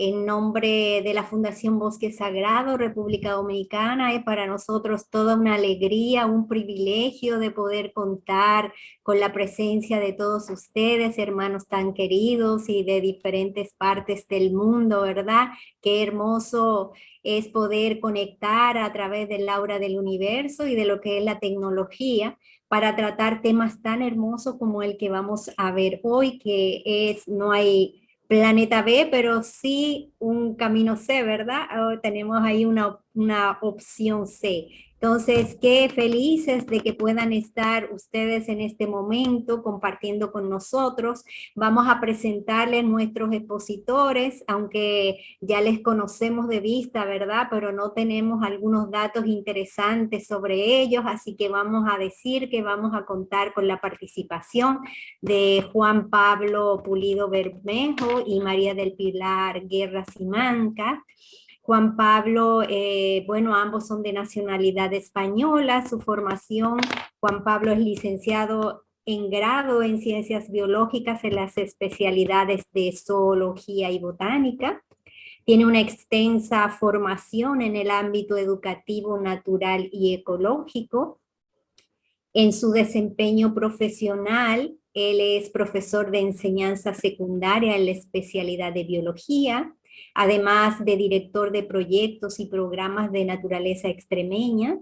En nombre de la Fundación Bosque Sagrado, República Dominicana, es para nosotros toda una alegría, un privilegio de poder contar con la presencia de todos ustedes, hermanos tan queridos y de diferentes partes del mundo, ¿verdad? Qué hermoso es poder conectar a través del aura del universo y de lo que es la tecnología para tratar temas tan hermosos como el que vamos a ver hoy, que es, no hay planeta B, pero sí un camino C, ¿verdad? Tenemos ahí una opción C. Entonces, qué felices de que puedan estar ustedes en este momento compartiendo con nosotros. Vamos a presentarles nuestros expositores, aunque ya les conocemos de vista, ¿verdad? Pero no tenemos algunos datos interesantes sobre ellos, así que vamos a decir que vamos a contar con la participación de Juan Pablo Pulido Bermejo y María del Pilar Guerra Simanca. Juan Pablo, bueno, ambos son de nacionalidad española, su formación, Juan Pablo es licenciado en grado en Ciencias Biológicas en las especialidades de Zoología y Botánica. Tiene una extensa formación en el ámbito educativo, natural y ecológico. En su desempeño profesional, él es profesor de enseñanza secundaria en la especialidad de biología, además de director de proyectos y programas de naturaleza extremeña.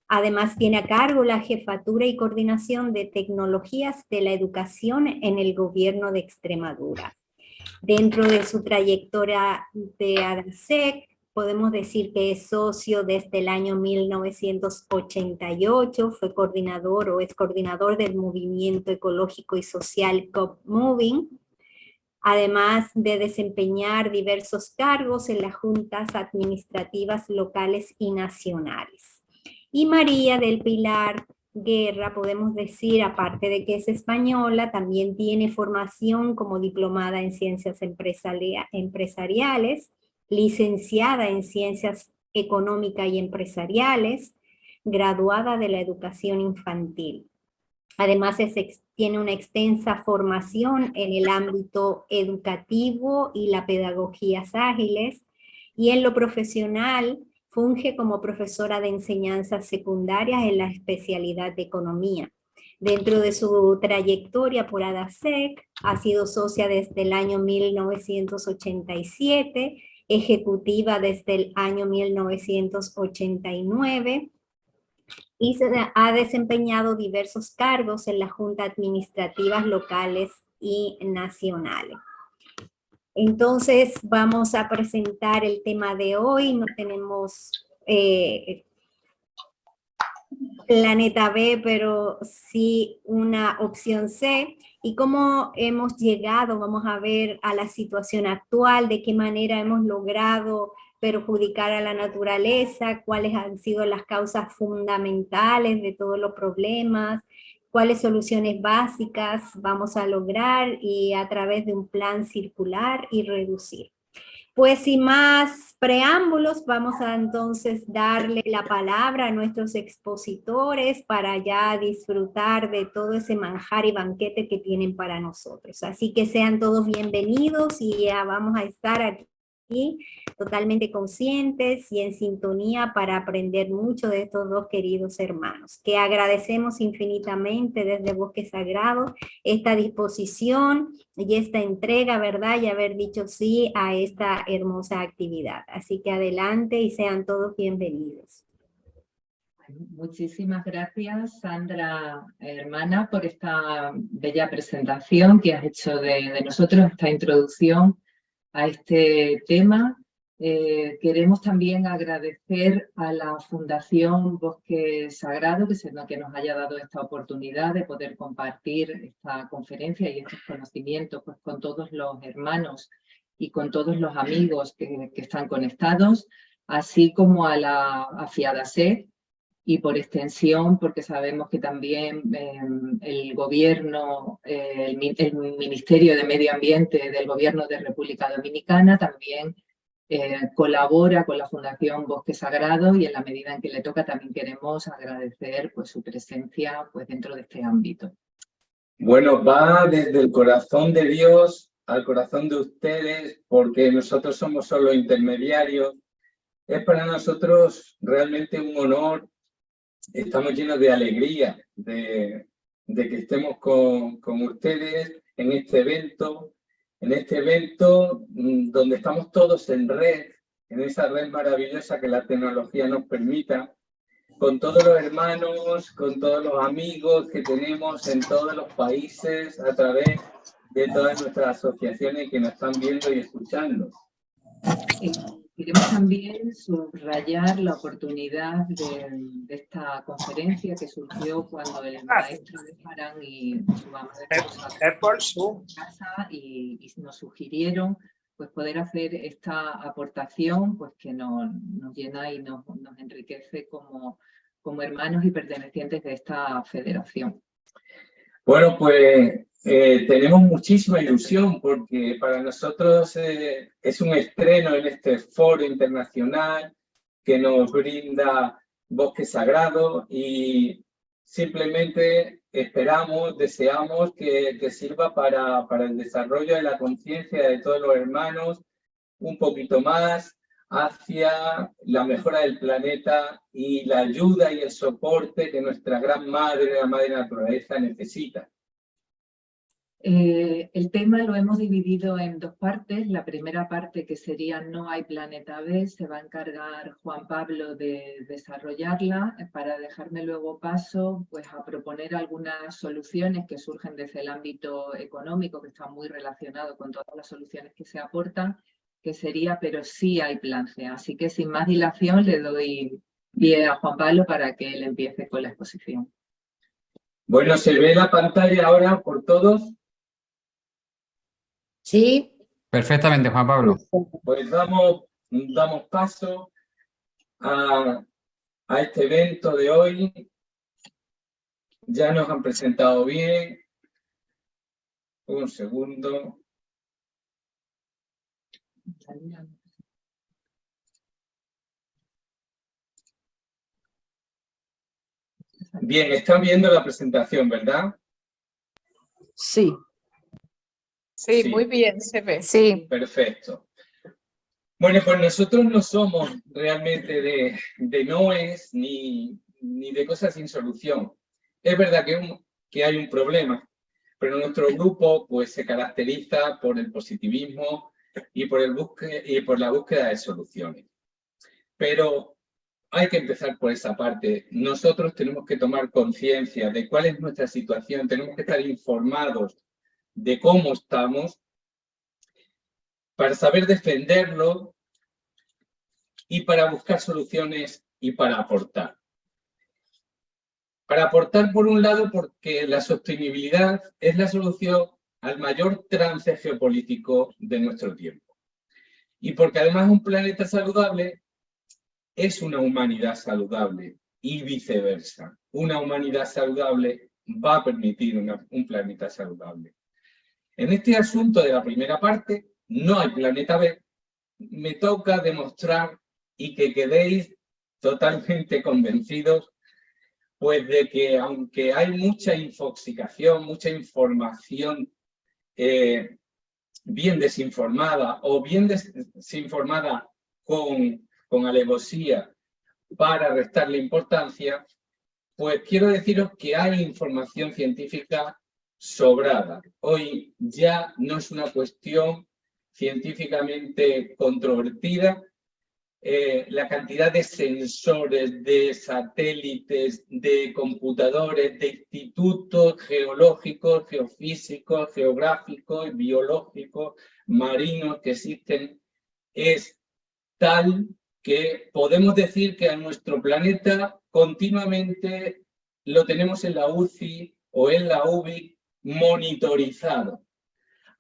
Además tiene a cargo la jefatura y coordinación de tecnologías de la educación en el gobierno de Extremadura. Dentro de su trayectoria de ADASEC, podemos decir que es socio desde el año 1988, fue coordinador o es coordinador del movimiento ecológico y social COP Moving, además de desempeñar diversos cargos en las juntas administrativas locales y nacionales. Y María del Pilar Guerra, podemos decir, aparte de que es española, también tiene formación como diplomada en ciencias empresariales, licenciada en ciencias económicas y empresariales, graduada de la educación infantil. Además, tiene una extensa formación en el ámbito educativo y las pedagogías ágiles, y en lo profesional funge como profesora de enseñanzas secundarias en la especialidad de economía. Dentro de su trayectoria por ADASEC, ha sido socia desde el año 1987, ejecutiva desde el año 1989, y se ha desempeñado diversos cargos en las juntas administrativas locales y nacionales. Entonces vamos a presentar el tema de hoy. No tenemos planeta B, pero sí una opción C. Y cómo hemos llegado, vamos a ver, a la situación actual, de qué manera hemos logrado perjudicar a la naturaleza, cuáles han sido las causas fundamentales de todos los problemas, cuáles soluciones básicas vamos a lograr y a través de un plan circular y reducir. Pues sin más preámbulos, vamos a entonces darle la palabra a nuestros expositores para ya disfrutar de todo ese manjar y banquete que tienen para nosotros. Así que sean todos bienvenidos y ya vamos a estar aquí totalmente conscientes y en sintonía para aprender mucho de estos dos queridos hermanos, que agradecemos infinitamente desde Bosque Sagrado esta disposición y esta entrega, ¿verdad? Y haber dicho sí a esta hermosa actividad. Así que adelante y sean todos bienvenidos. Muchísimas gracias, Sandra, hermana, por esta bella presentación que has hecho de nosotros, esta introducción a este tema. Queremos también agradecer a la Fundación Bosque Sagrado que nos haya dado esta oportunidad de poder compartir esta conferencia y estos conocimientos pues, con todos los hermanos y con todos los amigos que están conectados, así como a FIADASEC, y por extensión, porque sabemos que también el gobierno, el Ministerio de Medio Ambiente del Gobierno de República Dominicana también colabora con la Fundación Bosque Sagrado, y en la medida en que le toca también queremos agradecer pues, su presencia pues, dentro de este ámbito. Bueno, va desde el corazón de Dios al corazón de ustedes, porque nosotros somos solo intermediarios. Es para nosotros realmente un honor. Estamos llenos de alegría de que estemos con ustedes en este evento donde estamos todos en red, en esa red maravillosa que la tecnología nos permita, con todos los hermanos, con todos los amigos que tenemos en todos los países a través de todas nuestras asociaciones que nos están viendo y escuchando. Queremos también subrayar la oportunidad de esta conferencia que surgió cuando el maestro de Farán y su ama de esposa casa y nos sugirieron pues poder hacer esta aportación pues que nos llena y nos enriquece como hermanos y pertenecientes de esta federación. Bueno, pues tenemos muchísima ilusión porque para nosotros es un estreno en este foro internacional que nos brinda Bosque Sagrado y simplemente esperamos, deseamos que sirva para el desarrollo de la conciencia de todos los hermanos un poquito más hacia la mejora del planeta y la ayuda y el soporte que nuestra gran madre, la madre naturaleza, necesita. El tema lo hemos dividido en dos partes. La primera parte, que sería No hay planeta B, se va a encargar Juan Pablo de desarrollarla para dejarme luego paso pues, a proponer algunas soluciones que surgen desde el ámbito económico, que está muy relacionado con todas las soluciones que se aportan, que sería pero sí hay plan C. Así que sin más dilación le doy pie a Juan Pablo para que él empiece con la exposición. Bueno, ¿se ve la pantalla ahora por todos? Sí. Perfectamente, Juan Pablo. Pues damos paso a este evento de hoy. Ya nos han presentado bien. Un segundo. Bien, están viendo la presentación, ¿verdad? Sí. Sí, muy bien, se ve. Sí. Perfecto. Bueno, pues nosotros no somos realmente de noes ni de cosas sin solución. Es verdad que hay un problema, pero nuestro grupo pues, se caracteriza por el positivismo y por la búsqueda de soluciones. Pero hay que empezar por esa parte. Nosotros tenemos que tomar conciencia de cuál es nuestra situación, tenemos que estar informados de cómo estamos para saber defenderlo y para buscar soluciones y para aportar. Para aportar, por un lado, porque la sostenibilidad es la solución al mayor trance geopolítico de nuestro tiempo. Y porque además un planeta saludable es una humanidad saludable y viceversa. Una humanidad saludable va a permitir un planeta saludable. En este asunto de la primera parte, no hay planeta B, me toca demostrar y que quedéis totalmente convencidos pues de que aunque hay mucha infoxicación, mucha información bien desinformada o bien desinformada con alevosía para restarle importancia, pues quiero deciros que hay información científica sobrada. Hoy ya no es una cuestión científicamente controvertida. La cantidad de sensores, de satélites, de computadores, de institutos geológicos, geofísicos, geográficos, biológicos, marinos que existen, es tal que podemos decir que a nuestro planeta continuamente lo tenemos en la UCI o en la UBI monitorizado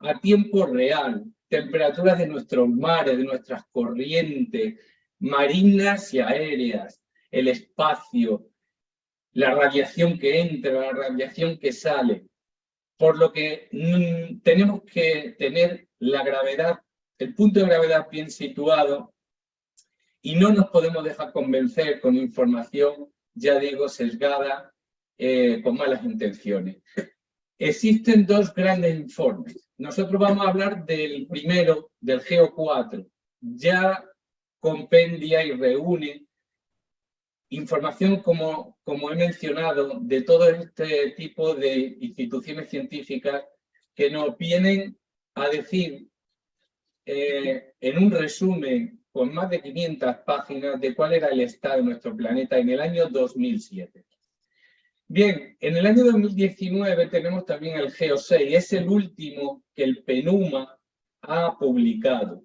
a tiempo real. Temperaturas de nuestros mares, de nuestras corrientes marinas y aéreas, el espacio, la radiación que entra, la radiación que sale. Por lo que tenemos que tener la gravedad, el punto de gravedad bien situado y no nos podemos dejar convencer con información, ya digo, sesgada, con malas intenciones. Existen dos grandes informes. Nosotros vamos a hablar del primero, del GEO4. Ya compendia y reúne información, como he mencionado, de todo este tipo de instituciones científicas que nos vienen a decir en un resumen con más de 500 páginas de cuál era el estado de nuestro planeta en el año 2007. Bien, en el año 2019 tenemos también el GEO6, es el último que el PENUMA ha publicado.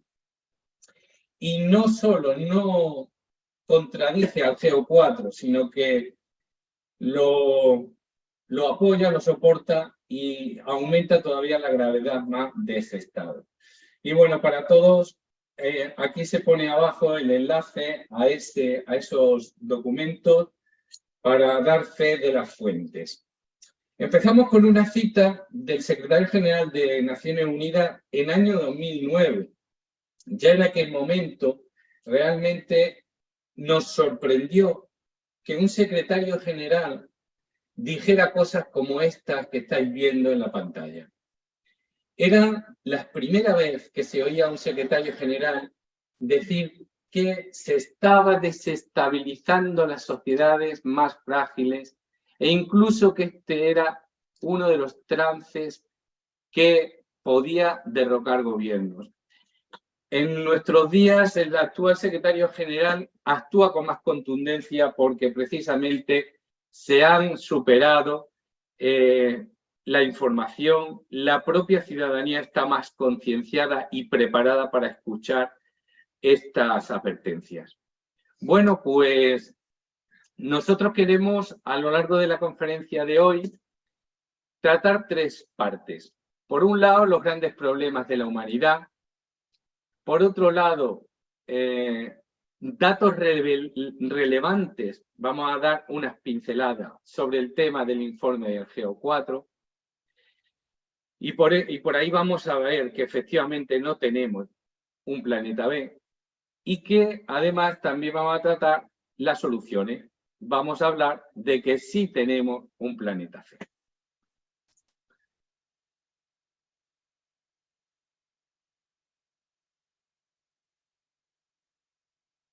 Y no solo no contradice al GEO4, sino que lo apoya, lo soporta y aumenta todavía la gravedad más de ese estado. Y bueno, para todos, aquí se pone abajo el enlace a esos documentos para dar fe de las fuentes. Empezamos con una cita del secretario general de Naciones Unidas en año 2009. Ya en aquel momento realmente nos sorprendió que un secretario general dijera cosas como estas que estáis viendo en la pantalla. Era la primera vez que se oía a un secretario general decir que se estaba desestabilizando las sociedades más frágiles e incluso que este era uno de los trances que podía derrocar gobiernos. En nuestros días, el actual secretario general actúa con más contundencia porque precisamente se han superado la información, la propia ciudadanía está más concienciada y preparada para escuchar estas advertencias. Bueno, pues nosotros queremos a lo largo de la conferencia de hoy tratar tres partes. Por un lado, los grandes problemas de la humanidad. Por otro lado, datos relevantes. Vamos a dar unas pinceladas sobre el tema del informe del GEO4. Y por ahí vamos a ver que efectivamente no tenemos un planeta B y que además también vamos a tratar las soluciones. Vamos a hablar de que sí tenemos un planeta C.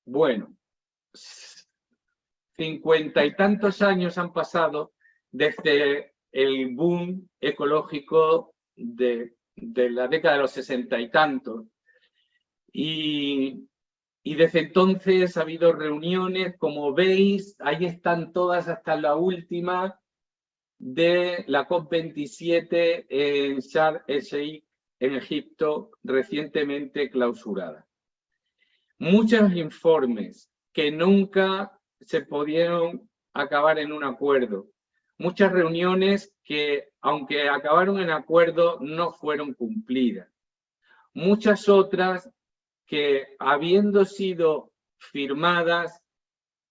Bueno, 50 y tantos años han pasado desde el boom ecológico de la década de los 60 y tantos. Y desde entonces ha habido reuniones, como veis, ahí están todas hasta la última de la COP27 en Sharm el-Sheikh, en Egipto, recientemente clausurada. Muchos informes que nunca se pudieron acabar en un acuerdo. Muchas reuniones que, aunque acabaron en acuerdo, no fueron cumplidas. Muchas otras que, habiendo sido firmadas,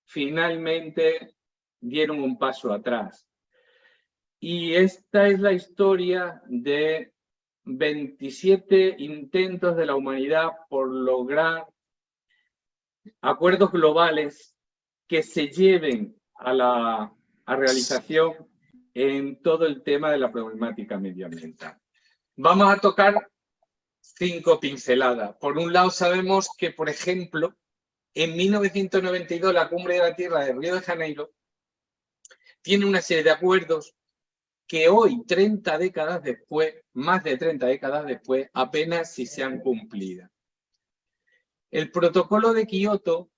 finalmente dieron un paso atrás. Y esta es la historia de 27 intentos de la humanidad por lograr acuerdos globales que se lleven a realización en todo el tema de la problemática medioambiental. Vamos a tocar 5 pinceladas. Por un lado, sabemos que, por ejemplo, en 1992 la Cumbre de la Tierra de Río de Janeiro tiene una serie de acuerdos que hoy, 30 décadas después, más de 30 décadas después, apenas si se han cumplido. El protocolo de Kioto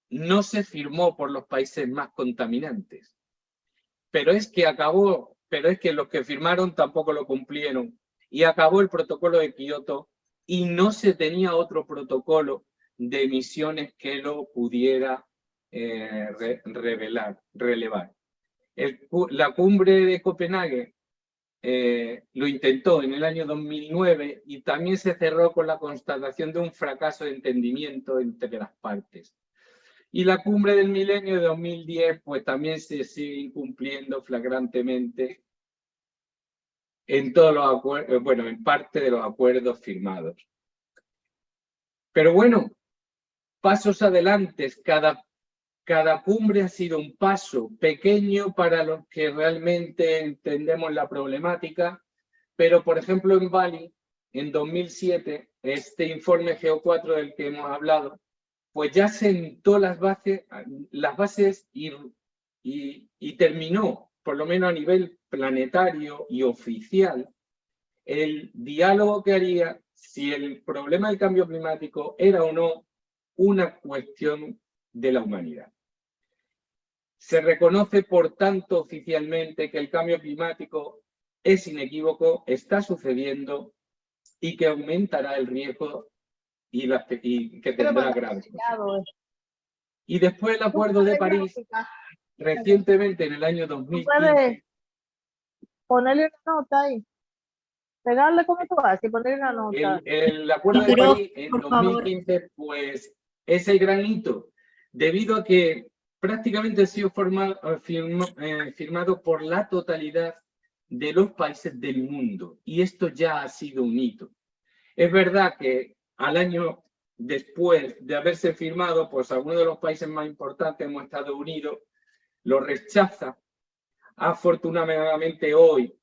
no se firmó por los países más contaminantes, pero es que los que firmaron tampoco lo cumplieron y acabó el protocolo de Kioto y no se tenía otro protocolo de emisiones que lo pudiera relevar. La cumbre de Copenhague lo intentó en el año 2009 y también se cerró con la constatación de un fracaso de entendimiento entre las partes. Y la cumbre del milenio de 2010 pues también se sigue incumpliendo flagrantemente en todos los acuerdos, bueno, en parte de los acuerdos firmados. Pero bueno, pasos adelante cada cumbre ha sido un paso pequeño para los que realmente entendemos la problemática, pero por ejemplo en Bali, en 2007, este informe GEO4 del que hemos hablado, pues ya sentó las bases y terminó, por lo menos a nivel planetario y oficial, el diálogo que haría si el problema del cambio climático era o no una cuestión de la humanidad. Se reconoce, por tanto, oficialmente que el cambio climático es inequívoco, está sucediendo y que aumentará el riesgo y que tendrá graves consecuencias. Y después el Acuerdo de París, recientemente en el año 2015... Ponerle una nota ahí. Pegarle como tú haces y ponerle una nota. El Acuerdo de París en 2015, pues es el gran hito, debido a que prácticamente ha sido firmado por la totalidad de los países del mundo. Y esto ya ha sido un hito. Es verdad que al año después de haberse firmado, pues algunos de los países más importantes, como Estados Unidos, lo rechaza. Afortunadamente hoy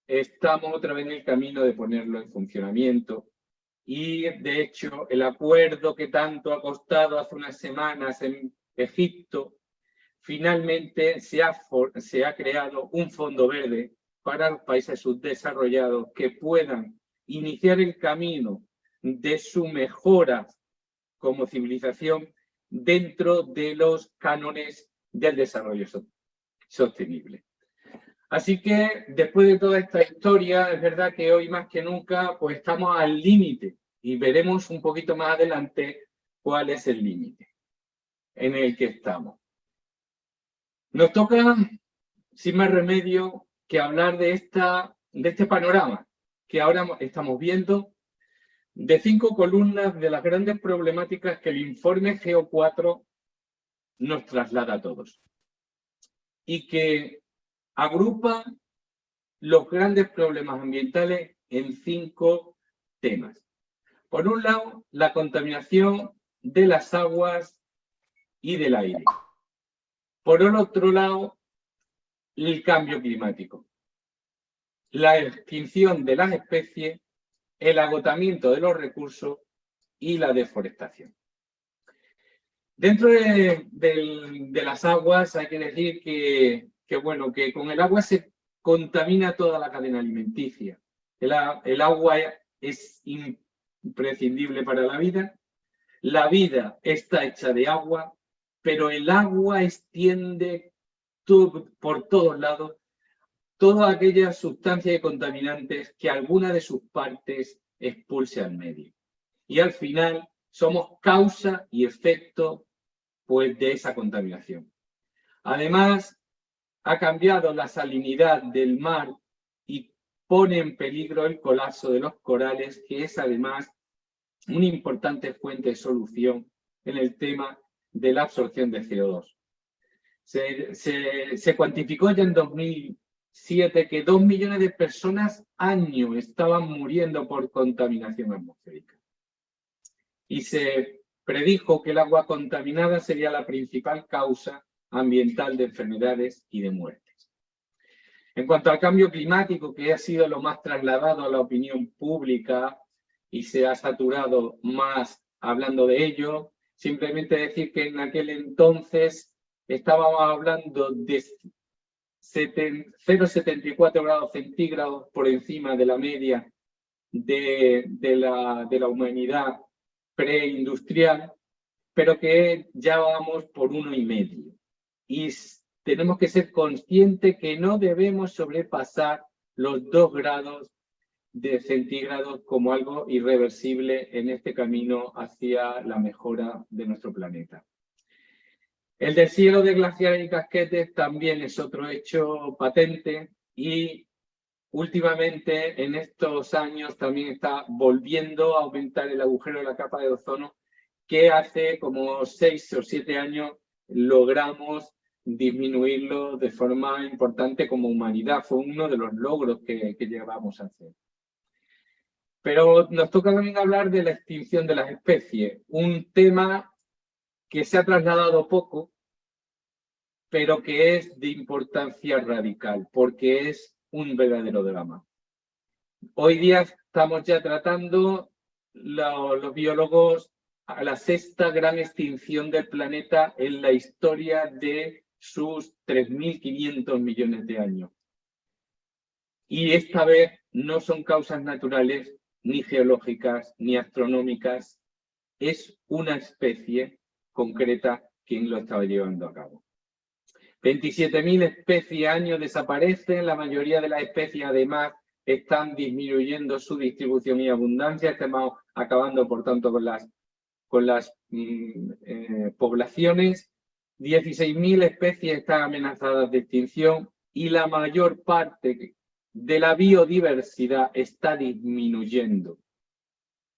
estamos otra vez en el camino de ponerlo en funcionamiento y de hecho el acuerdo que tanto ha costado hace unas semanas en Egipto, finalmente se ha creado un fondo verde para los países subdesarrollados que puedan iniciar el camino de su mejora como civilización dentro de los cánones del desarrollo sostenible. Así que después de toda esta historia, es verdad que hoy más que nunca pues estamos al límite y veremos un poquito más adelante cuál es el límite en el que estamos. Nos toca, sin más remedio, que hablar de este panorama que ahora estamos viendo, de 5 columnas de las grandes problemáticas que el informe GEO4 nos traslada a todos y que agrupa los grandes problemas ambientales en 5 temas. Por un lado, la contaminación de las aguas y del aire. Por el otro lado, el cambio climático, la extinción de las especies, el agotamiento de los recursos y la deforestación. Dentro de las aguas hay que decir que con el agua se contamina toda la cadena alimenticia. El agua es imprescindible para la vida está hecha de agua, pero el agua extiende por todos lados todas aquellas sustancias y contaminantes que alguna de sus partes expulse al medio. Y al final somos causa y efecto pues, de esa contaminación. Además, ha cambiado la salinidad del mar y pone en peligro el colapso de los corales, que es además una importante fuente de solución en el tema de la absorción de CO2. Se cuantificó ya en 2007 que 2 millones de personas año estaban muriendo por contaminación atmosférica. Y se predijo que el agua contaminada sería la principal causa ambiental de enfermedades y de muertes. En cuanto al cambio climático, que ha sido lo más trasladado a la opinión pública y se ha saturado más hablando de ello, simplemente decir que en aquel entonces estábamos hablando de 0,74 grados centígrados por encima de la media de la humanidad preindustrial, pero que ya vamos por 1,5. Y tenemos que ser conscientes que no debemos sobrepasar los 2 grados de centígrados como algo irreversible en este camino hacia la mejora de nuestro planeta. El deshielo de glaciares y casquetes también es otro hecho patente y últimamente en estos años también está volviendo a aumentar el agujero de la capa de ozono que hace como 6 o 7 años logramos disminuirlo de forma importante como humanidad. Fue uno de los logros que llevamos a hacer. Pero nos toca también hablar de la extinción de las especies, un tema que se ha trasladado poco pero que es de importancia radical, porque es un verdadero drama. Hoy día estamos ya tratando los biólogos a la sexta gran extinción del planeta en la historia de sus 3.500 millones de años. Y esta vez no son causas naturales, ni geológicas, ni astronómicas. Es una especie concreta quien lo estaba llevando a cabo. 27.000 especies año desaparecen, la mayoría de las especies además están disminuyendo su distribución y abundancia, estamos acabando por tanto con las poblaciones. 16.000 especies están amenazadas de extinción y la mayor parte de la biodiversidad está disminuyendo.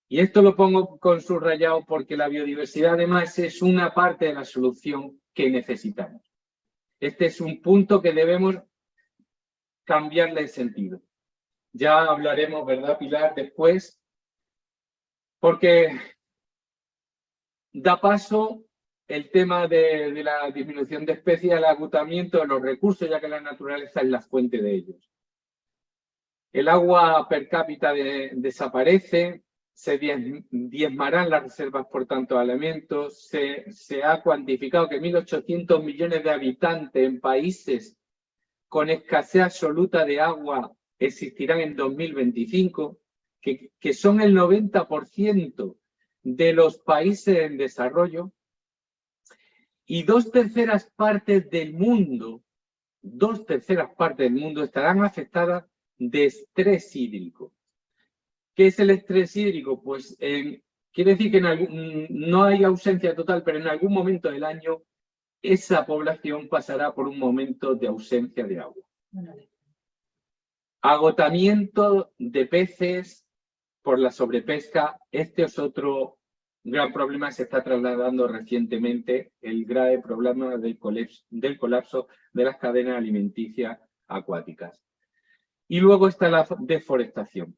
Y esto lo pongo con subrayado porque la biodiversidad además es una parte de la solución que necesitamos. Este es un punto que debemos cambiarle el sentido. Ya hablaremos, ¿verdad, Pilar? Después, porque da paso el tema de la disminución de especies al agotamiento de los recursos, ya que la naturaleza es la fuente de ellos. El agua per cápita desaparece, se diezmarán las reservas por tanto de alimentos, se ha cuantificado que 1.800 millones de habitantes en países con escasez absoluta de agua existirán en 2025, que son el 90% de los países en desarrollo, y 2/3 partes del mundo estarán afectadas de estrés hídrico. ¿Qué es el estrés hídrico? Pues quiere decir que no hay ausencia total, pero en algún momento del año esa población pasará por un momento de ausencia de agua. Agotamiento de peces por la sobrepesca. Este es otro gran problema que se está trasladando recientemente, el grave problema del colapso de las cadenas alimenticias acuáticas. Y luego está la deforestación.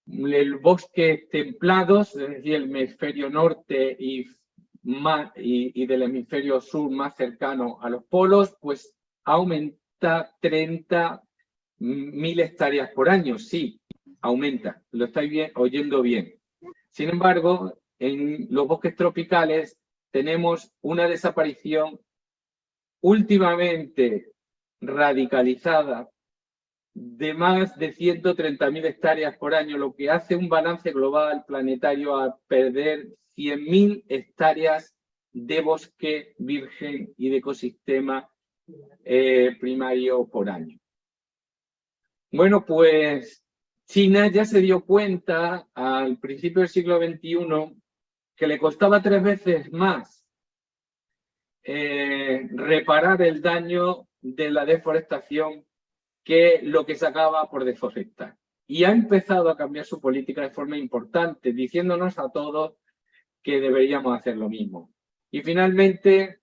El bosque templados, es decir, el hemisferio norte y del hemisferio sur más cercano a los polos, pues aumenta 30.000 hectáreas por año. Sí, aumenta, lo estáis oyendo bien. Sin embargo, en los bosques tropicales tenemos una desaparición últimamente radicalizada de más de 130.000 hectáreas por año, lo que hace un balance global planetario a perder 100.000 hectáreas de bosque virgen y de ecosistema primario por año. Bueno, pues China ya se dio cuenta al principio del siglo XXI que le costaba 3 veces más reparar el daño de la deforestación que lo que sacaba por deforestar. Y ha empezado a cambiar su política de forma importante, diciéndonos a todos que deberíamos hacer lo mismo. Y finalmente,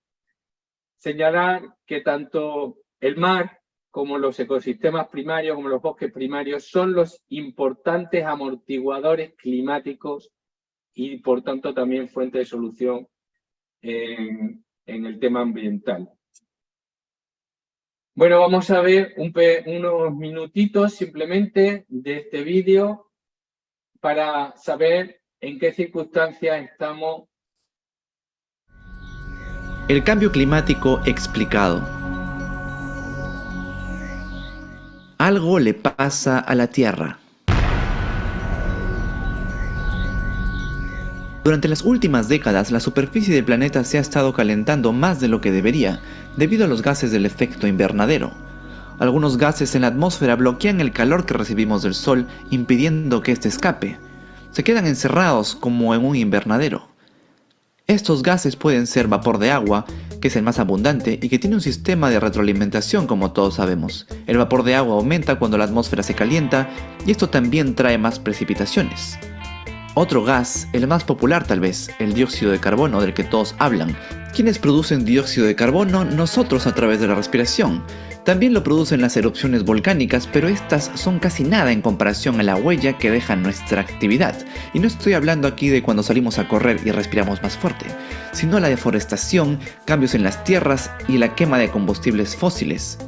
señalar que tanto el mar como los ecosistemas primarios, como los bosques primarios, son los importantes amortiguadores climáticos y, por tanto, también fuente de solución en el tema ambiental. Bueno, vamos a ver unos minutitos simplemente de este vídeo para saber en qué circunstancias estamos. El cambio climático explicado. Algo le pasa a la Tierra. Durante las últimas décadas, la superficie del planeta se ha estado calentando más de lo que debería, debido a los gases del efecto invernadero. Algunos gases en la atmósfera bloquean el calor que recibimos del Sol, impidiendo que éste escape. Se quedan encerrados como en un invernadero. Estos gases pueden ser vapor de agua, que es el más abundante y que tiene un sistema de retroalimentación como todos sabemos. El vapor de agua aumenta cuando la atmósfera se calienta y esto también trae más precipitaciones. Otro gas, el más popular tal vez, el dióxido de carbono del que todos hablan. ¿Quiénes producen dióxido de carbono? Nosotros a través de la respiración. También lo producen las erupciones volcánicas, pero estas son casi nada en comparación a la huella que deja nuestra actividad. Y no estoy hablando aquí de cuando salimos a correr y respiramos más fuerte, sino la deforestación, cambios en las tierras y la quema de combustibles fósiles.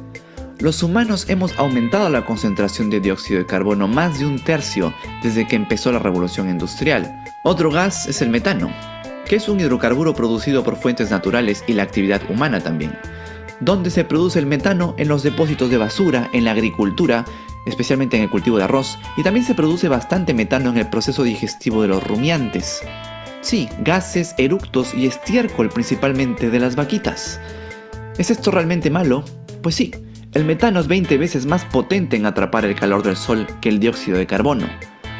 Los humanos hemos aumentado la concentración de dióxido de carbono más de 1/3 desde que empezó la revolución industrial. Otro gas es el metano, que es un hidrocarburo producido por fuentes naturales y la actividad humana también. ¿Dónde se produce el metano? En los depósitos de basura, en la agricultura, especialmente en el cultivo de arroz, y también se produce bastante metano en el proceso digestivo de los rumiantes. Sí, gases, eructos y estiércol principalmente de las vaquitas. ¿Es esto realmente malo? Pues sí, el metano es 20 veces más potente en atrapar el calor del sol que el dióxido de carbono.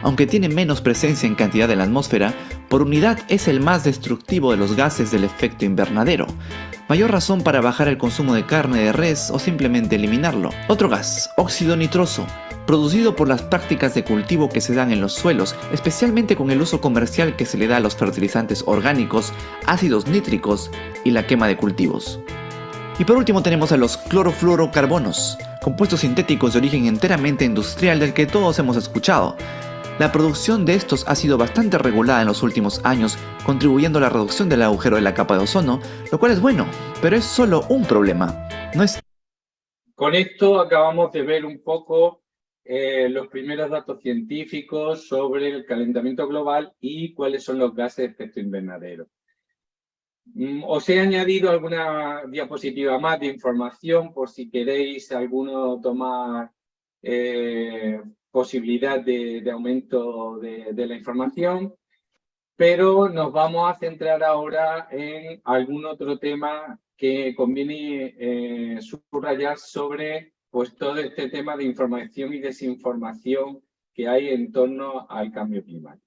Aunque tiene menos presencia en cantidad en la atmósfera, por unidad es el más destructivo de los gases del efecto invernadero. Mayor razón para bajar el consumo de carne de res o simplemente eliminarlo. Otro gas, óxido nitroso, producido por las prácticas de cultivo que se dan en los suelos, especialmente con el uso comercial que se le da a los fertilizantes orgánicos, ácidos nítricos y la quema de cultivos. Y por último tenemos a los clorofluorocarbonos, compuestos sintéticos de origen enteramente industrial del que todos hemos escuchado. La producción de estos ha sido bastante regulada en los últimos años, contribuyendo a la reducción del agujero de la capa de ozono, lo cual es bueno, pero es solo un problema. No es... Con esto acabamos de ver un poco los primeros datos científicos sobre el calentamiento global y cuáles son los gases de efecto invernadero. Os he añadido alguna diapositiva más de información por si queréis alguno tomar posibilidad de aumento de la información, pero nos vamos a centrar ahora en algún otro tema que conviene subrayar sobre pues, todo este tema de información y desinformación que hay en torno al cambio climático.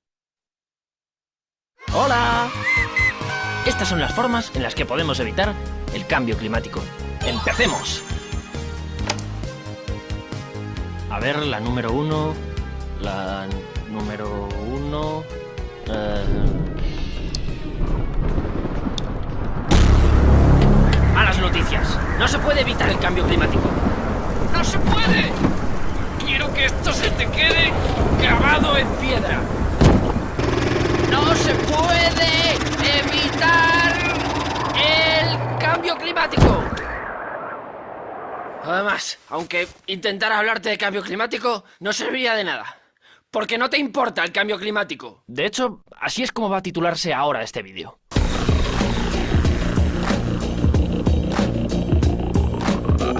¡Hola! Estas son las formas en las que podemos evitar el cambio climático. ¡Empecemos! A ver, la número 1... La número 1... Malas noticias. No se puede evitar el cambio climático. ¡No se puede! Quiero que esto se te quede grabado en piedra. ¡No se puede evitar el cambio climático! Además, aunque intentara hablarte de cambio climático, no serviría de nada. Porque no te importa el cambio climático. De hecho, así es como va a titularse ahora este vídeo.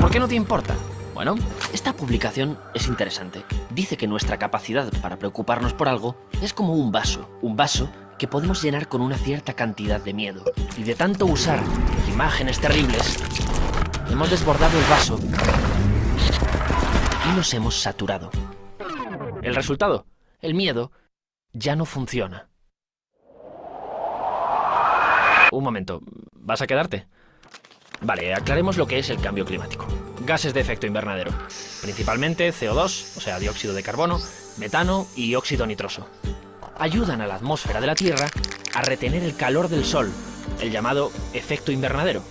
¿Por qué no te importa? Bueno, esta publicación es interesante. Dice que nuestra capacidad para preocuparnos por algo es como un vaso que podemos llenar con una cierta cantidad de miedo. Y de tanto usar imágenes terribles, hemos desbordado el vaso y nos hemos saturado. El resultado, el miedo, ya no funciona. Un momento, ¿vas a quedarte? Vale, aclaremos lo que es el cambio climático. Gases de efecto invernadero, principalmente CO2, o sea, dióxido de carbono, metano y óxido nitroso. Ayudan a la atmósfera de la Tierra a retener el calor del Sol, el llamado efecto invernadero.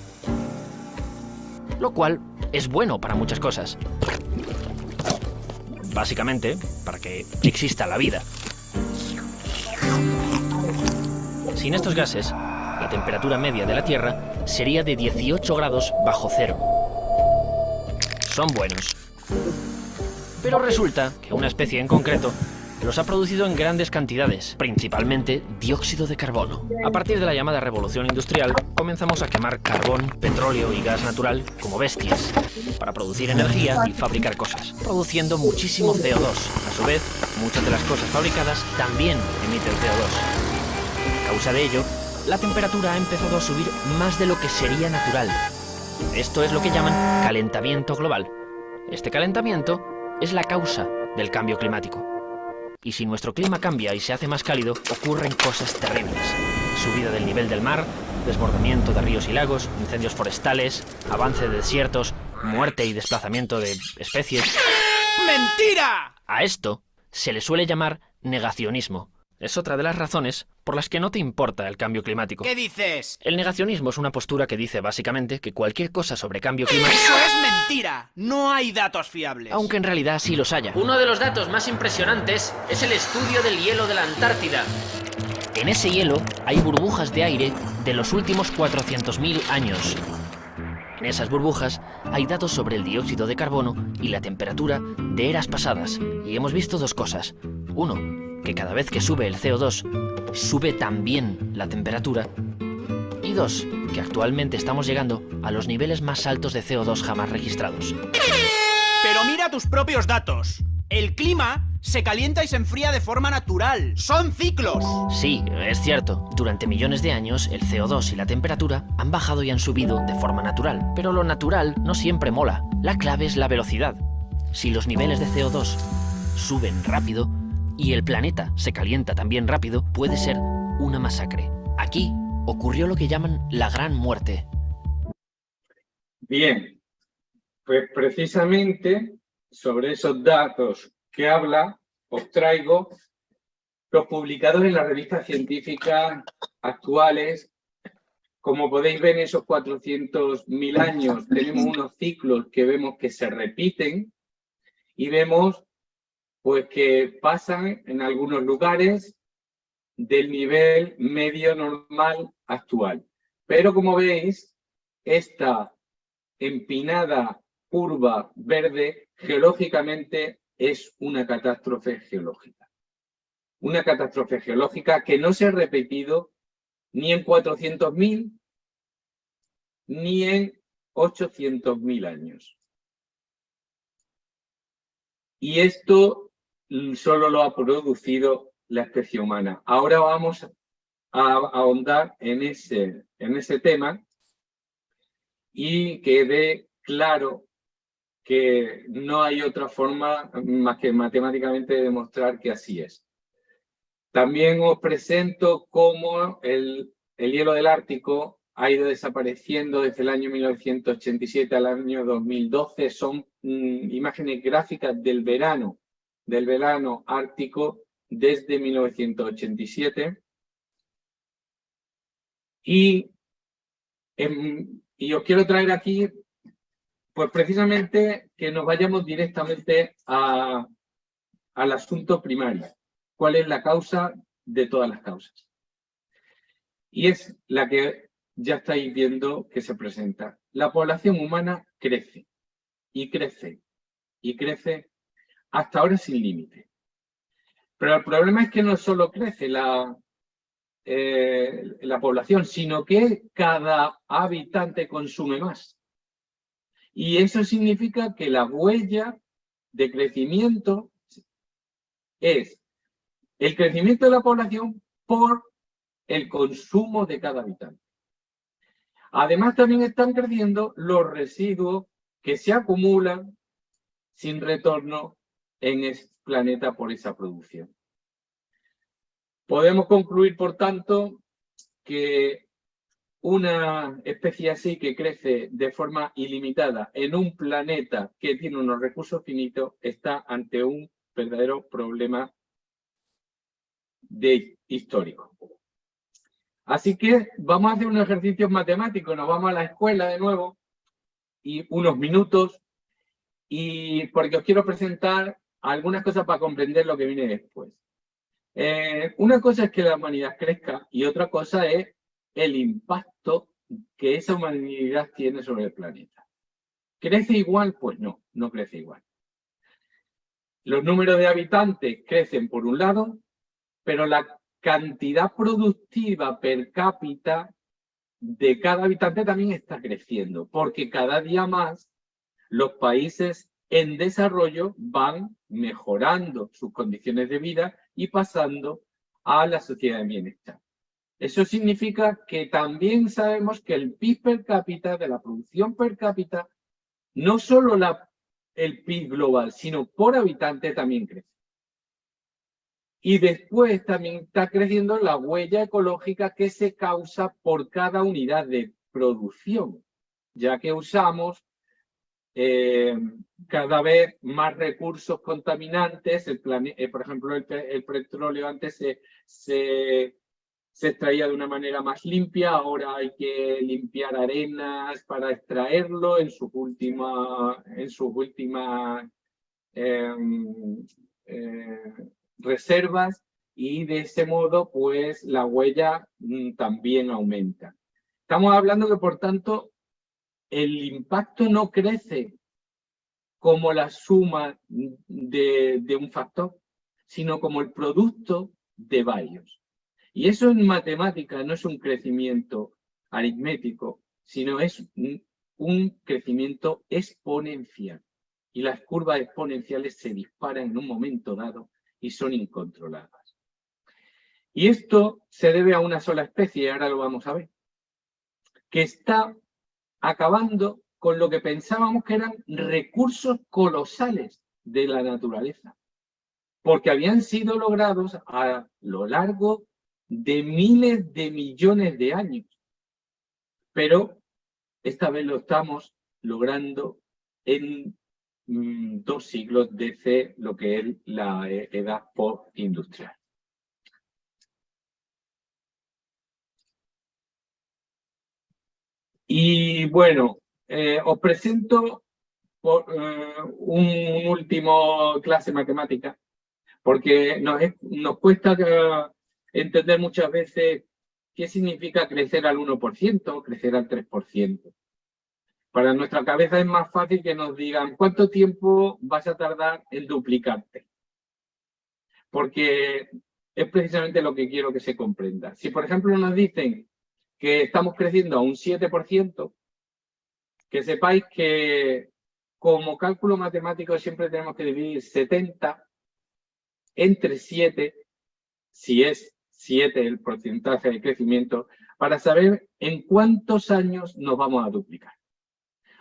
Lo cual es bueno para muchas cosas. Básicamente, para que exista la vida. Sin estos gases, la temperatura media de la Tierra sería de 18 grados bajo cero. Son buenos. Pero resulta que una especie en concreto los ha producido en grandes cantidades, principalmente dióxido de carbono. A partir de la llamada revolución industrial, comenzamos a quemar carbón, petróleo y gas natural como bestias, para producir energía y fabricar cosas, produciendo muchísimo CO2. A su vez, muchas de las cosas fabricadas también emiten CO2. A causa de ello, la temperatura ha empezado a subir más de lo que sería natural. Esto es lo que llaman calentamiento global. Este calentamiento es la causa del cambio climático. Y si nuestro clima cambia y se hace más cálido, ocurren cosas terribles. Subida del nivel del mar, desbordamiento de ríos y lagos, incendios forestales, avance de desiertos, muerte y desplazamiento de especies. ¡Mentira! A esto se le suele llamar negacionismo. Es otra de las razones por las que no te importa el cambio climático. ¿Qué dices? El negacionismo es una postura que dice básicamente que cualquier cosa sobre cambio climático... ¡Eso es mentira! No hay datos fiables. Aunque en realidad sí los haya. Uno de los datos más impresionantes es el estudio del hielo de la Antártida. En ese hielo hay burbujas de aire de los últimos 400.000 años. En esas burbujas hay datos sobre el dióxido de carbono y la temperatura de eras pasadas. Y hemos visto dos cosas. Uno, que cada vez que sube el CO2, sube también la temperatura. Y dos, que actualmente estamos llegando a los niveles más altos de CO2 jamás registrados. Pero mira tus propios datos. El clima se calienta y se enfría de forma natural. ¡Son ciclos! Sí, es cierto. Durante millones de años, el CO2 y la temperatura han bajado y han subido de forma natural. Pero lo natural no siempre mola. La clave es la velocidad. Si los niveles de CO2 suben rápido y el planeta se calienta también rápido, puede ser una masacre. Aquí ocurrió lo que llaman la Gran Muerte. Bien, pues precisamente sobre esos datos que habla, os traigo los publicados en las revistas científicas actuales. Como podéis ver, en esos 400.000 años tenemos unos ciclos que vemos que se repiten y vemos pues que pasan en algunos lugares del nivel medio normal actual. Pero como veis, esta empinada curva verde geológicamente es una catástrofe geológica. Una catástrofe geológica que no se ha repetido ni en 400.000 ni en 800.000 años. Y esto solo lo ha producido la especie humana. Ahora vamos a ahondar en ese tema y quede claro que no hay otra forma más que matemáticamente de demostrar que así es. También os presento cómo el hielo del Ártico ha ido desapareciendo desde el año 1987 al año 2012. Son imágenes gráficas del verano ártico desde 1987. Y os quiero traer aquí, pues precisamente, que nos vayamos directamente al asunto primario. ¿Cuál es la causa de todas las causas? Y es la que ya estáis viendo que se presenta. La población humana crece, y crece, y crece, hasta ahora sin límite. Pero el problema es que no solo crece la población, sino que cada habitante consume más. Y eso significa que la huella de crecimiento es el crecimiento de la población por el consumo de cada habitante. Además, también están creciendo los residuos que se acumulan sin retorno en este planeta por esa producción. Podemos concluir, por tanto, que una especie así que crece de forma ilimitada en un planeta que tiene unos recursos finitos está ante un verdadero problema histórico. Así que vamos a hacer un ejercicio matemático, nos vamos a la escuela de nuevo y unos minutos, y porque os quiero presentar algunas cosas para comprender lo que viene después. Una cosa es que la humanidad crezca y otra cosa es el impacto que esa humanidad tiene sobre el planeta. ¿Crece igual? Pues no, no crece igual. Los números de habitantes crecen por un lado, pero la cantidad productiva per cápita de cada habitante también está creciendo, porque cada día más los países en desarrollo van mejorando sus condiciones de vida y pasando a la sociedad de bienestar. Eso significa que también sabemos que el PIB per cápita, de la producción per cápita, no solo el PIB global, sino por habitante también crece. Y después también está creciendo la huella ecológica que se causa por cada unidad de producción, ya que usamos cada vez más recursos contaminantes. Por ejemplo, el petróleo antes se extraía de una manera más limpia, ahora hay que limpiar arenas para extraerlo en sus últimas reservas, y de ese modo pues la huella también aumenta. Estamos hablando que, por tanto, el impacto no crece como la suma de un factor, sino como el producto de varios. Y eso en matemática no es un crecimiento aritmético, sino es un crecimiento exponencial. Y las curvas exponenciales se disparan en un momento dado y son incontroladas. Y esto se debe a una sola especie, y ahora lo vamos a ver, que está acabando con lo que pensábamos que eran recursos colosales de la naturaleza, porque habían sido logrados a lo largo de miles de millones de años. Pero esta vez lo estamos logrando en 2 siglos desde lo que es la edad postindustrial. Y bueno, os presento un último clase de matemática, porque nos cuesta entender muchas veces qué significa crecer al 1%, crecer al 3%. Para nuestra cabeza es más fácil que nos digan cuánto tiempo vas a tardar en duplicarte, porque es precisamente lo que quiero que se comprenda. Si, por ejemplo, nos dicen que estamos creciendo a un 7%, que sepáis que como cálculo matemático siempre tenemos que dividir 70 entre 7, si es 7 el porcentaje de crecimiento, para saber en cuántos años nos vamos a duplicar.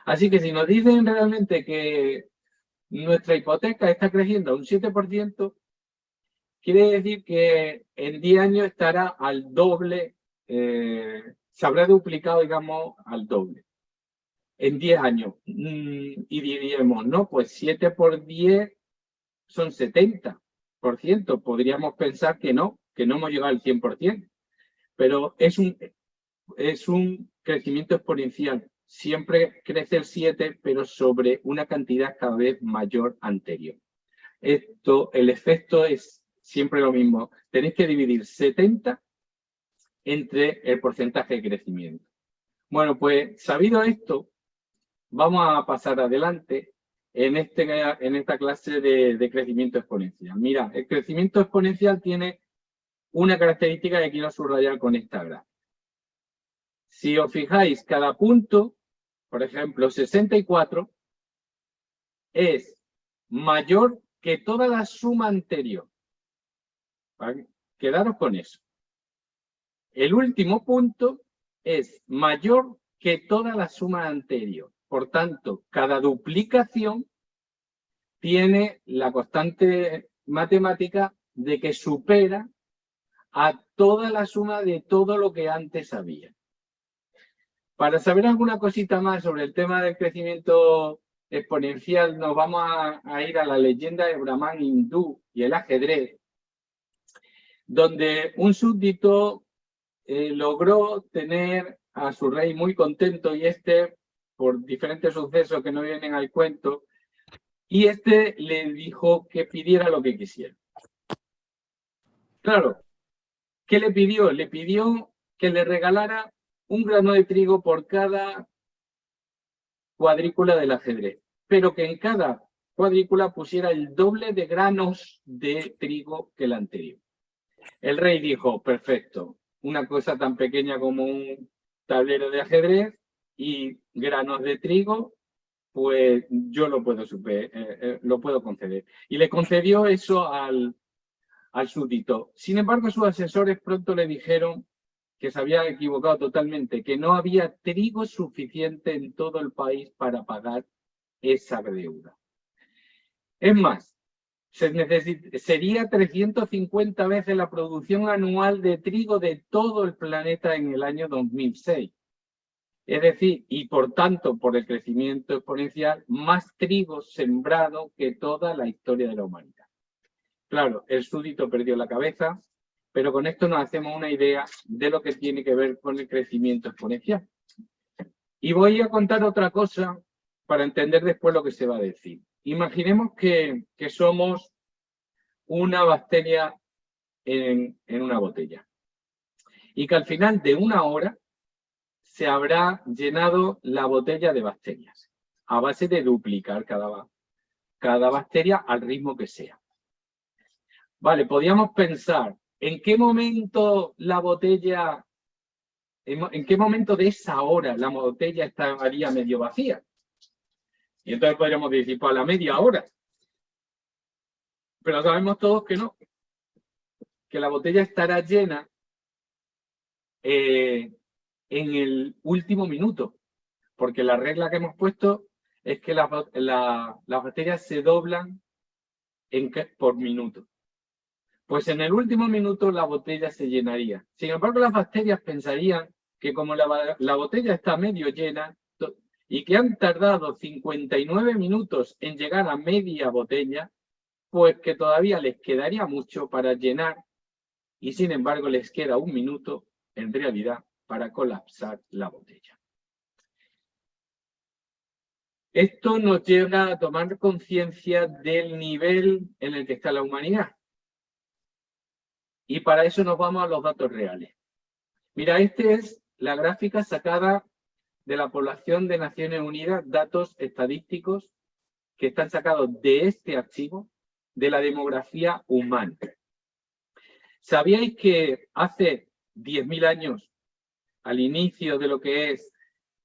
Así que si nos dicen realmente que nuestra hipoteca está creciendo a un 7%, quiere decir que en 10 años estará al doble, se habrá duplicado, digamos, al doble. En 10 años. Y diríamos, no, pues 7 por 10 son 70%. Podríamos pensar que no hemos llegado al 100%. Pero es un crecimiento exponencial. Siempre crece el 7, pero sobre una cantidad cada vez mayor anterior. El efecto es siempre lo mismo. Tenéis que dividir 70 entre el porcentaje de crecimiento. Bueno, pues sabido esto, vamos a pasar adelante en esta clase de crecimiento exponencial. Mira, el crecimiento exponencial tiene una característica que quiero subrayar con esta gráfica. Si os fijáis, cada punto, por ejemplo, 64, es mayor que toda la suma anterior. ¿Vale? Quedaros con eso. El último punto es mayor que toda la suma anterior. Por tanto, cada duplicación tiene la constante matemática de que supera a toda la suma de todo lo que antes había. Para saber alguna cosita más sobre el tema del crecimiento exponencial, nos vamos a ir a la leyenda de Brahman hindú y el ajedrez, donde un súbdito logró tener a su rey muy contento, y por diferentes sucesos que no vienen al cuento, y le dijo que pidiera lo que quisiera. Claro, ¿qué le pidió? Le pidió que le regalara un grano de trigo por cada cuadrícula del ajedrez, pero que en cada cuadrícula pusiera el doble de granos de trigo que la anterior. El rey dijo, perfecto, una cosa tan pequeña como un tablero de ajedrez y granos de trigo, pues yo lo puedo conceder. Y le concedió eso al súbdito. Sin embargo, sus asesores pronto le dijeron que se había equivocado totalmente, que no había trigo suficiente en todo el país para pagar esa deuda. Es más, sería 350 veces la producción anual de trigo de todo el planeta en el año 2006. Es decir, y por tanto, por el crecimiento exponencial, más trigo sembrado que toda la historia de la humanidad. Claro, el súbdito perdió la cabeza, pero con esto nos hacemos una idea de lo que tiene que ver con el crecimiento exponencial. Y voy a contar otra cosa para entender después lo que se va a decir. Imaginemos que somos una bacteria en una botella y que al final de una hora se habrá llenado la botella de bacterias a base de duplicar cada bacteria al ritmo que sea. Vale, podríamos pensar, ¿en qué momento la botella, en qué momento de esa hora la botella estaría medio vacía? Y entonces podríamos decir, pues a la media hora. Pero sabemos todos que no, que la botella estará llena en el último minuto, porque la regla que hemos puesto es que las bacterias se doblan por minuto. Pues en el último minuto la botella se llenaría. Sin embargo, las bacterias pensarían que como la botella está medio llena y que han tardado 59 minutos en llegar a media botella, pues que todavía les quedaría mucho para llenar y sin embargo les queda un minuto en realidad para colapsar la botella. Esto nos lleva a tomar conciencia del nivel en el que está la humanidad. Y para eso nos vamos a los datos reales. Mira, esta es la gráfica sacada de la población de Naciones Unidas, datos estadísticos que están sacados de este archivo de la demografía humana. ¿Sabíais que hace 10.000 años, al inicio de lo que es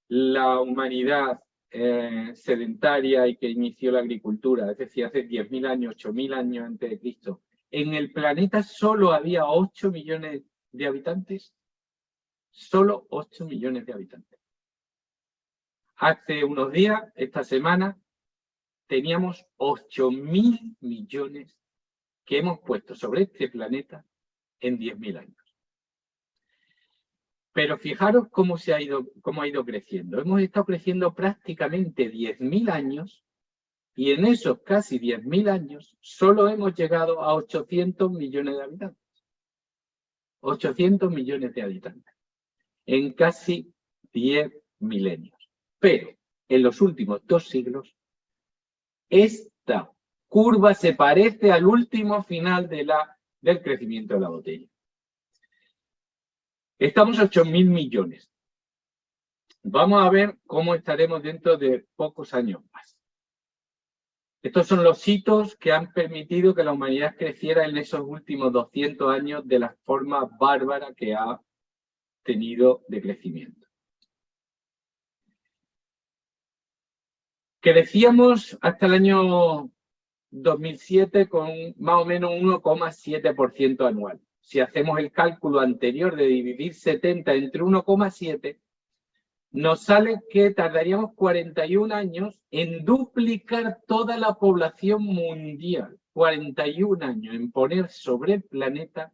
la humanidad sedentaria y que inició la agricultura, es decir, hace 10.000 años, 8.000 años antes de Cristo, en el planeta solo había 8 millones de habitantes? Solo 8 millones de habitantes. Hace unos días, esta semana, teníamos 8.000 millones que hemos puesto sobre este planeta en 10.000 años. Pero fijaros cómo ha ido creciendo. Hemos estado creciendo prácticamente 10.000 años y en esos casi 10.000 años solo hemos llegado a 800 millones de habitantes. 800 millones de habitantes en casi 10 milenios. Pero en los últimos 2 siglos, esta curva se parece al último final del crecimiento de la botella. Estamos a 8.000 millones. Vamos a ver cómo estaremos dentro de pocos años más. Estos son los hitos que han permitido que la humanidad creciera en esos últimos 200 años de la forma bárbara que ha tenido de crecimiento. Crecíamos hasta el año 2007 con más o menos 1,7% anual. Si hacemos el cálculo anterior de dividir 70 entre 1,7, nos sale que tardaríamos 41 años en duplicar toda la población mundial. 41 años en poner sobre el planeta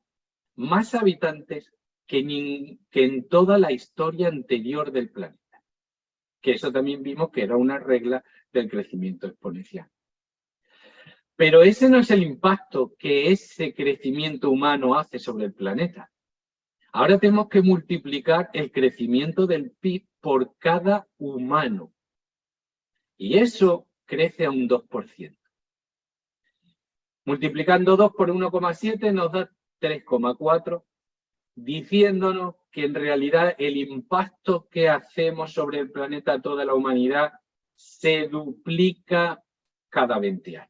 más habitantes que en toda la historia anterior del planeta. Que eso también vimos que era una regla del crecimiento exponencial. Pero ese no es el impacto que ese crecimiento humano hace sobre el planeta. Ahora tenemos que multiplicar el crecimiento del PIB por cada humano. Y eso crece a un 2%. Multiplicando 2 por 1,7 nos da 3,4, diciéndonos que en realidad el impacto que hacemos sobre el planeta, toda la humanidad, se duplica cada 20 años.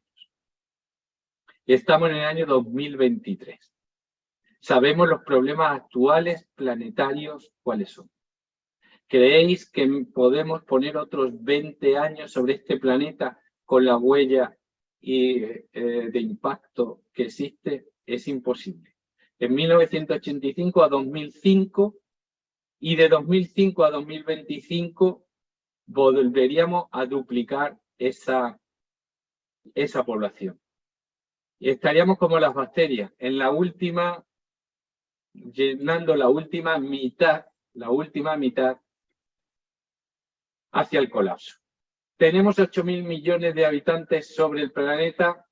Estamos en el año 2023. Sabemos los problemas actuales planetarios cuáles son. ¿Creéis que podemos poner otros 20 años sobre este planeta con la huella de impacto que existe? Es imposible. En 1985 a 2005 y de 2005 a 2025 volveríamos a duplicar esa población. Y estaríamos como las bacterias, en la última, llenando la última mitad hacia el colapso. Tenemos 8.000 millones de habitantes sobre el planeta.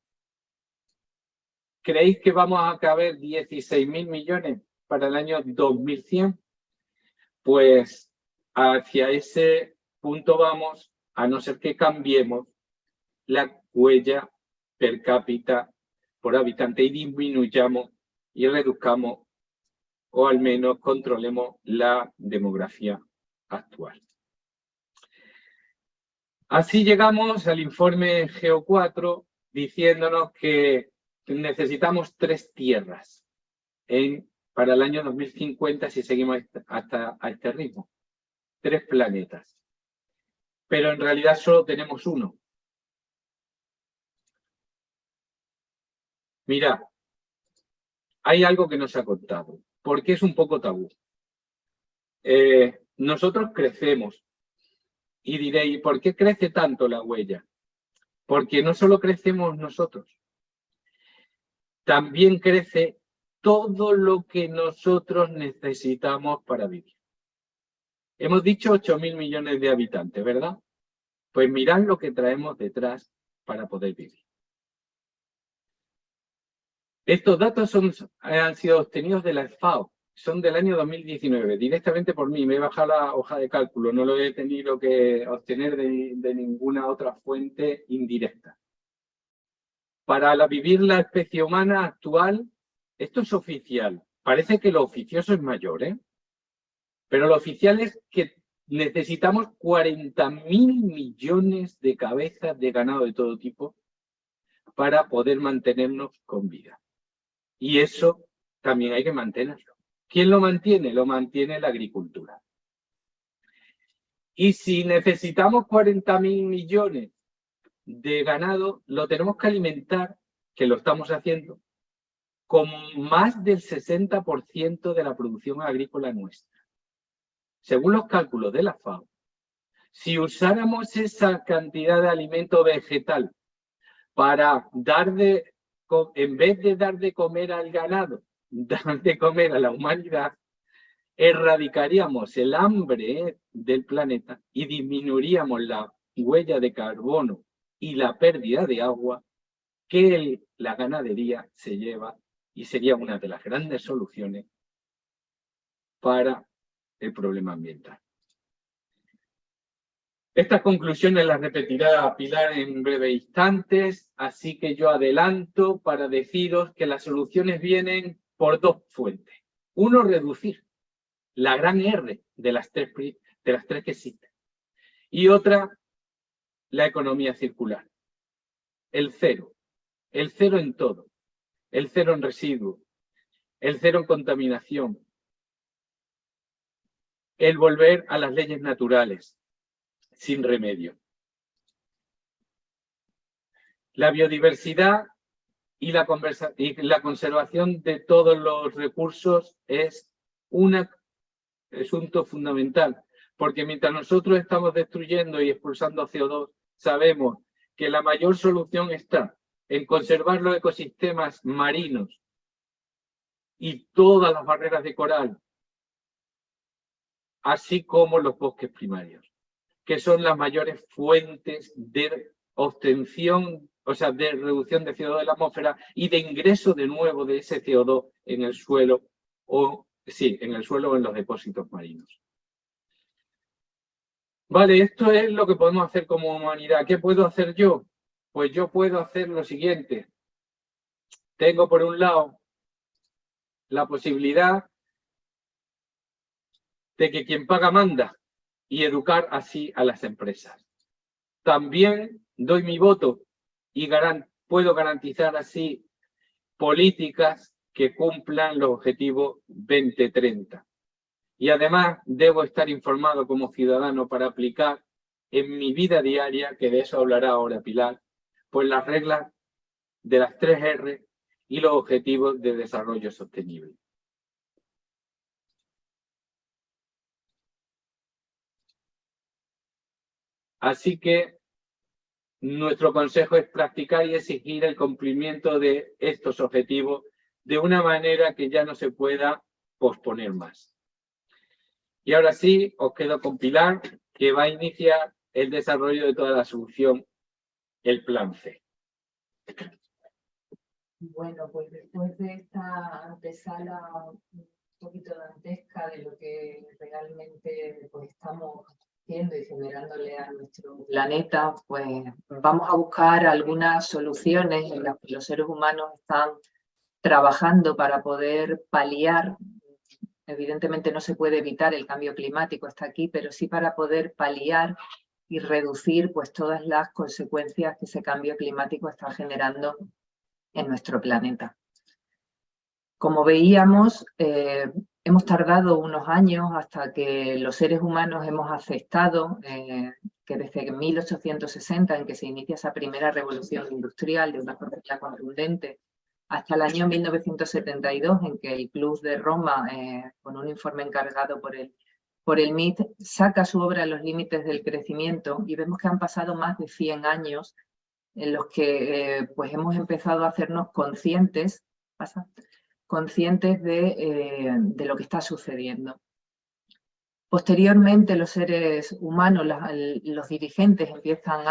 ¿Creéis que vamos a caber 16.000 millones para el año 2100? Pues hacia ese punto vamos, a no ser que cambiemos la huella per cápita por habitante y disminuyamos y reduzcamos o al menos controlemos la demografía actual. Así llegamos al informe GEO4 diciéndonos que necesitamos 3 tierras para el año 2050 si seguimos hasta a este ritmo. 3 planetas. Pero en realidad solo tenemos uno. Mirad, hay algo que no se ha contado, porque es un poco tabú. Nosotros crecemos y diréis, ¿por qué crece tanto la huella? Porque no solo crecemos nosotros, también crece todo lo que nosotros necesitamos para vivir. Hemos dicho 8.000 millones de habitantes, ¿verdad? Pues mirad lo que traemos detrás para poder vivir. Estos datos han sido obtenidos de la FAO, son del año 2019, directamente por mí. Me he bajado la hoja de cálculo, no lo he tenido que obtener de ninguna otra fuente indirecta. Para vivir la especie humana actual, esto es oficial. Parece que lo oficioso es mayor, ¿eh? Pero lo oficial es que necesitamos 40.000 millones de cabezas de ganado de todo tipo para poder mantenernos con vida. Y eso también hay que mantenerlo. ¿Quién lo mantiene? Lo mantiene la agricultura. Y si necesitamos 40.000 millones de ganado, lo tenemos que alimentar, que lo estamos haciendo, con más del 60% de la producción agrícola nuestra. Según los cálculos de la FAO, si usáramos esa cantidad de alimento vegetal para en vez de dar de comer al ganado, dar de comer a la humanidad, erradicaríamos el hambre del planeta y disminuiríamos la huella de carbono y la pérdida de agua que la ganadería se lleva, y sería una de las grandes soluciones para el problema ambiental. Estas conclusiones las repetirá Pilar en breves instantes, así que yo adelanto para deciros que las soluciones vienen por 2 fuentes. Uno, reducir la gran R de las tres que existen. Y otra, la economía circular. El cero en todo. El cero en residuos. El cero en contaminación. El volver a las leyes naturales, sin remedio. La biodiversidad y la conservación de todos los recursos es un asunto fundamental, porque mientras nosotros estamos destruyendo y expulsando CO2, sabemos que la mayor solución está en conservar los ecosistemas marinos y todas las barreras de coral, así como los bosques primarios, que son las mayores fuentes de obtención, o sea, de reducción de CO2 de la atmósfera y de ingreso de nuevo de ese CO2 en el suelo en el suelo o en los depósitos marinos. Vale, esto es lo que podemos hacer como humanidad. ¿Qué puedo hacer yo? Pues yo puedo hacer lo siguiente. Tengo por un lado la posibilidad de que quien paga manda y educar así a las empresas. También doy mi voto y puedo garantizar así políticas que cumplan los objetivos 2030. Y además debo estar informado como ciudadano para aplicar en mi vida diaria, que de eso hablará ahora Pilar, pues las reglas de las 3 R y los objetivos de desarrollo sostenible. Así que nuestro consejo es practicar y exigir el cumplimiento de estos objetivos de una manera que ya no se pueda posponer más. Y ahora sí, os quedo con Pilar, que va a iniciar el desarrollo de toda la solución, el Plan C. Bueno, pues después de esta antesala un poquito dantesca de lo que realmente pues, estamos haciendo y generándole a nuestro planeta, pues vamos a buscar algunas soluciones en las que los seres humanos están trabajando para poder paliar. Evidentemente no se puede evitar el cambio climático, está aquí, pero sí para poder paliar y reducir pues, todas las consecuencias que ese cambio climático está generando en nuestro planeta. Como veíamos, hemos tardado unos años hasta que los seres humanos hemos aceptado que desde 1860, en que se inicia esa primera revolución industrial de una forma ya contundente, hasta el año 1972, en que el Club de Roma, con un informe encargado por el MIT, saca su obra Los límites del crecimiento, y vemos que han pasado más de 100 años en los que pues hemos empezado a hacernos conscientes de lo que está sucediendo. Posteriormente, los seres humanos, los dirigentes, empiezan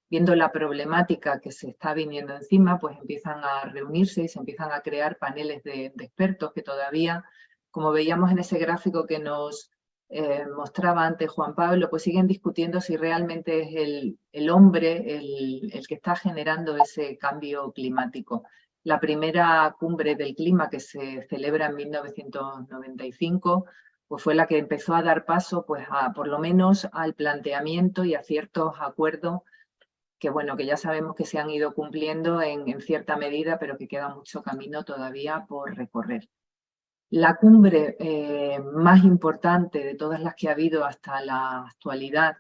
viendo la problemática que se está viniendo encima, pues empiezan a reunirse y se empiezan a crear paneles de expertos que todavía, como veíamos en ese gráfico que nos mostraba antes Juan Pablo, pues siguen discutiendo si realmente es el hombre el que está generando ese cambio climático. La primera cumbre del clima que se celebra en 1995 pues fue la que empezó a dar paso pues, por lo menos al planteamiento y a ciertos acuerdos que, bueno, que ya sabemos que se han ido cumpliendo en cierta medida, pero que queda mucho camino todavía por recorrer. La cumbre más importante de todas las que ha habido hasta la actualidad,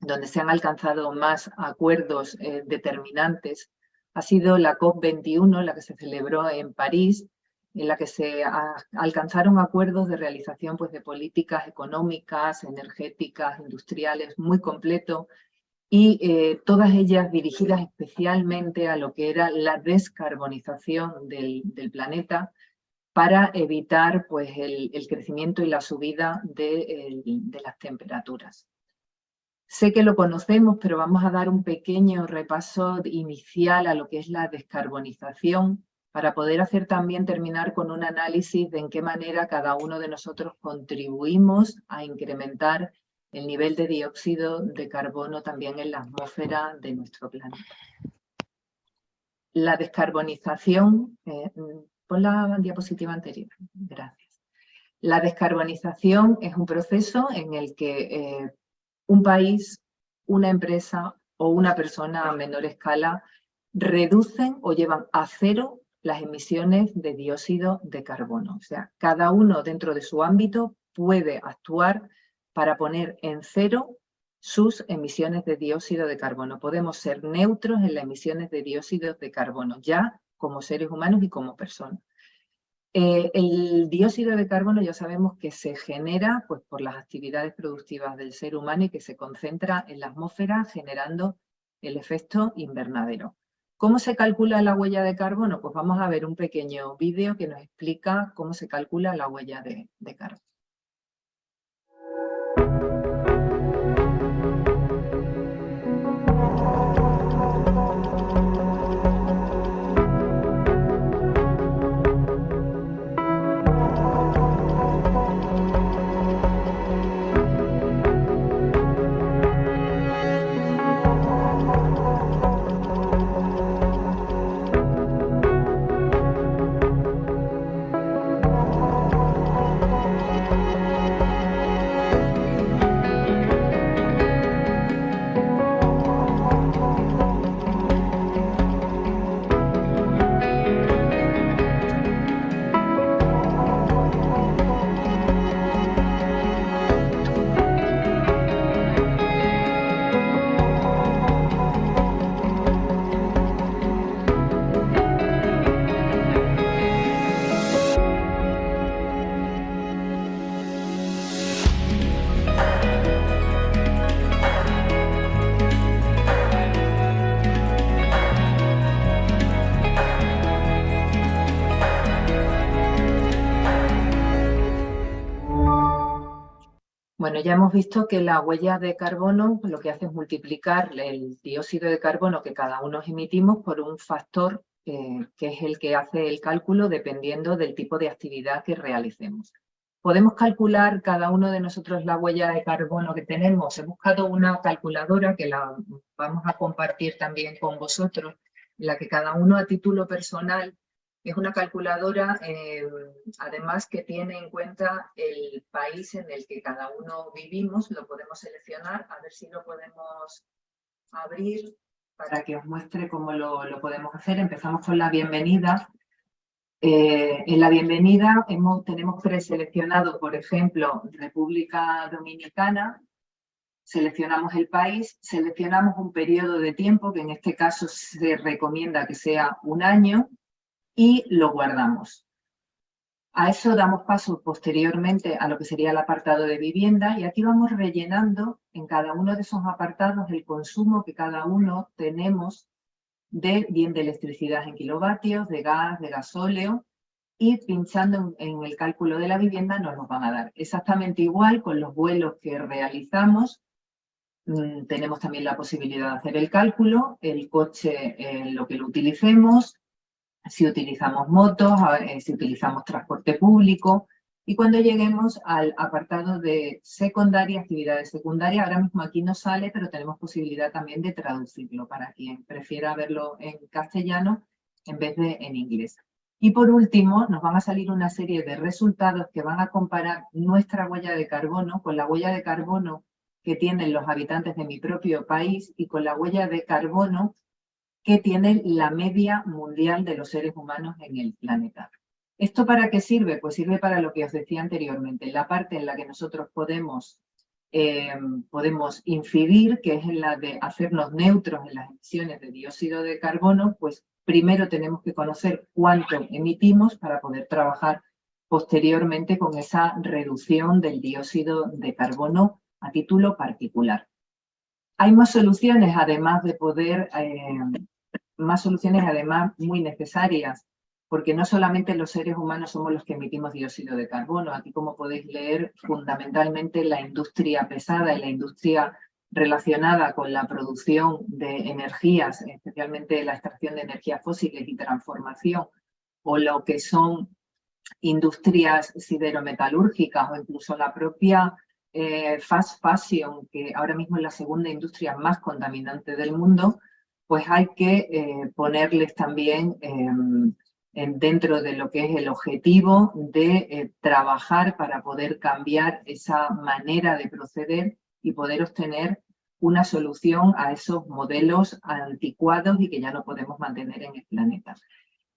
donde se han alcanzado más acuerdos determinantes, ha sido la COP21, la que se celebró en París, en la que se alcanzaron acuerdos de realización pues, de políticas económicas, energéticas, industriales, muy completo, y todas ellas dirigidas especialmente a lo que era la descarbonización del planeta, para evitar pues, el crecimiento y la subida de las temperaturas. Sé que lo conocemos, pero vamos a dar un pequeño repaso inicial a lo que es la descarbonización, para poder terminar con un análisis de en qué manera cada uno de nosotros contribuimos a incrementar el nivel de dióxido de carbono también en la atmósfera de nuestro planeta. La descarbonización... Pon la diapositiva anterior, gracias. La descarbonización es un proceso en el que un país, una empresa o una persona a menor escala reducen o llevan a cero las emisiones de dióxido de carbono. O sea, cada uno dentro de su ámbito puede actuar para poner en cero sus emisiones de dióxido de carbono. Podemos ser neutros en las emisiones de dióxido de carbono, ya como seres humanos y como personas. El dióxido de carbono ya sabemos que se genera pues, por las actividades productivas del ser humano y que se concentra en la atmósfera generando el efecto invernadero. ¿Cómo se calcula la huella de carbono? Pues vamos a ver un pequeño vídeo que nos explica cómo se calcula la huella de carbono. Bueno, ya hemos visto que la huella de carbono lo que hace es multiplicar el dióxido de carbono que cada uno emitimos por un factor que es el que hace el cálculo dependiendo del tipo de actividad que realicemos. ¿Podemos calcular cada uno de nosotros la huella de carbono que tenemos? He buscado una calculadora que la vamos a compartir también con vosotros, en la que cada uno a título personal. Es una calculadora, además, que tiene en cuenta el país en el que cada uno vivimos. Lo podemos seleccionar, a ver si lo podemos abrir para que os muestre cómo lo podemos hacer. Empezamos con la bienvenida. En la bienvenida tenemos preseleccionado, por ejemplo, República Dominicana. Seleccionamos el país, seleccionamos un periodo de tiempo, que en este caso se recomienda que sea 1 año, y lo guardamos. A eso damos paso posteriormente a lo que sería el apartado de vivienda y aquí vamos rellenando en cada uno de esos apartados el consumo que cada uno tenemos bien de electricidad en kilovatios, de gas, de gasóleo, y pinchando en el cálculo de la vivienda nos lo van a dar. Exactamente igual con los vuelos que realizamos. Tenemos también la posibilidad de hacer el cálculo, el coche, lo que lo utilicemos, si utilizamos motos, si utilizamos transporte público, y cuando lleguemos al apartado de secundaria, actividades secundarias, ahora mismo aquí no sale, pero tenemos posibilidad también de traducirlo para quien prefiera verlo en castellano en vez de en inglés. Y por último, nos van a salir una serie de resultados que van a comparar nuestra huella de carbono con la huella de carbono que tienen los habitantes de mi propio país y con la huella de carbono que tiene la media mundial de los seres humanos en el planeta. ¿Esto para qué sirve? Pues sirve para lo que os decía anteriormente, la parte en la que nosotros podemos incidir, que es en la de hacernos neutros en las emisiones de dióxido de carbono, pues primero tenemos que conocer cuánto emitimos para poder trabajar posteriormente con esa reducción del dióxido de carbono a título particular. Hay más soluciones, además de poder... más soluciones además muy necesarias, porque no solamente los seres humanos somos los que emitimos dióxido de carbono. Aquí, como podéis leer, fundamentalmente la industria pesada y la industria relacionada con la producción de energías, especialmente la extracción de energías fósiles y transformación, o lo que son industrias siderometalúrgicas o incluso la propia fast fashion, que ahora mismo es la segunda industria más contaminante del mundo, pues hay que ponerles también dentro de lo que es el objetivo de trabajar para poder cambiar esa manera de proceder y poder obtener una solución a esos modelos anticuados y que ya no podemos mantener en el planeta.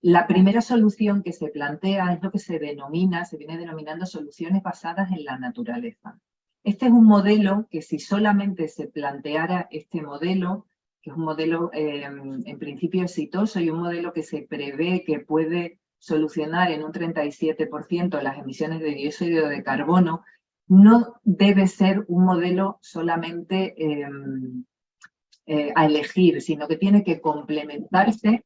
La primera solución que se plantea es lo que se viene denominando soluciones basadas en la naturaleza. Este es un modelo que si solamente se planteara este modelo, que es un modelo en principio exitoso y un modelo que se prevé que puede solucionar en un 37% las emisiones de dióxido de carbono, no debe ser un modelo solamente a elegir, sino que tiene que complementarse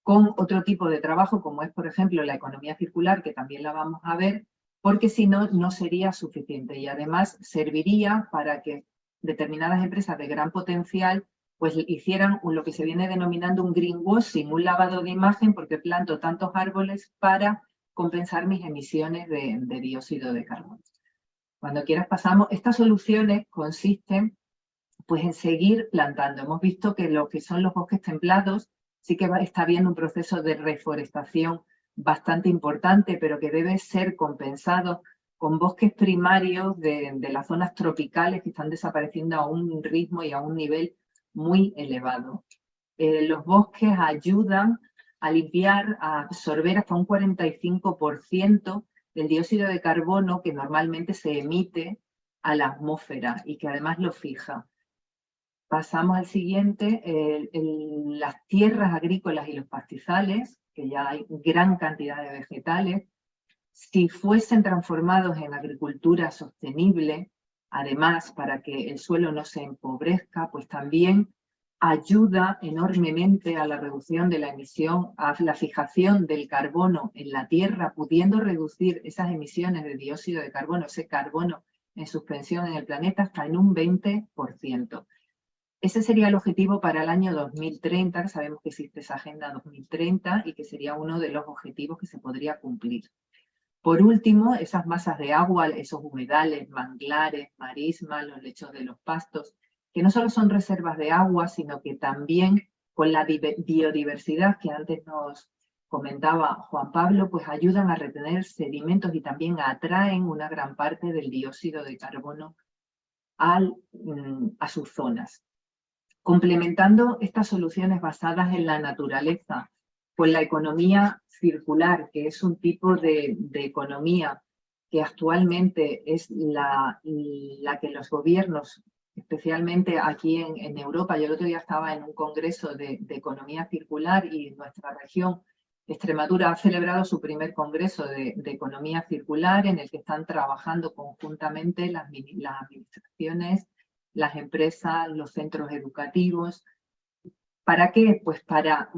con otro tipo de trabajo, como es, por ejemplo, la economía circular, que también la vamos a ver, porque si no, no sería suficiente y además serviría para que determinadas empresas de gran potencial pues hicieran lo que se viene denominando un greenwashing, un lavado de imagen, porque planto tantos árboles para compensar mis emisiones de dióxido de carbono. Cuando quieras pasamos. Estas soluciones consisten pues en seguir plantando. Hemos visto que lo que son los bosques templados sí que está habiendo un proceso de reforestación bastante importante, pero que debe ser compensado con bosques primarios de las zonas tropicales que están desapareciendo a un ritmo y a un nivel muy elevado. Los bosques ayudan a limpiar, a absorber hasta un 45% del dióxido de carbono que normalmente se emite a la atmósfera y que además lo fija. Pasamos al siguiente, las tierras agrícolas y los pastizales, que ya hay gran cantidad de vegetales, si fuesen transformados en agricultura sostenible, además para que el suelo no se empobrezca, pues también ayuda enormemente a la reducción de la emisión, a la fijación del carbono en la tierra, pudiendo reducir esas emisiones de dióxido de carbono, ese carbono en suspensión en el planeta hasta en un 20%. Ese sería el objetivo para el año 2030, que sabemos que existe esa Agenda 2030 y que sería uno de los objetivos que se podría cumplir. Por último, esas masas de agua, esos humedales, manglares, marismas, los lechos de los pastos, que no solo son reservas de agua, sino que también con la biodiversidad que antes nos comentaba Juan Pablo, pues ayudan a retener sedimentos y también atraen una gran parte del dióxido de carbono a sus zonas. Complementando estas soluciones basadas en la naturaleza, pues la economía circular, que es un tipo de economía que actualmente es la que los gobiernos, especialmente aquí en Europa, yo el otro día estaba en un congreso de economía circular y nuestra región, Extremadura, ha celebrado su primer congreso de economía circular en el que están trabajando conjuntamente las administraciones, las empresas, los centros educativos. ¿Para qué? Pues para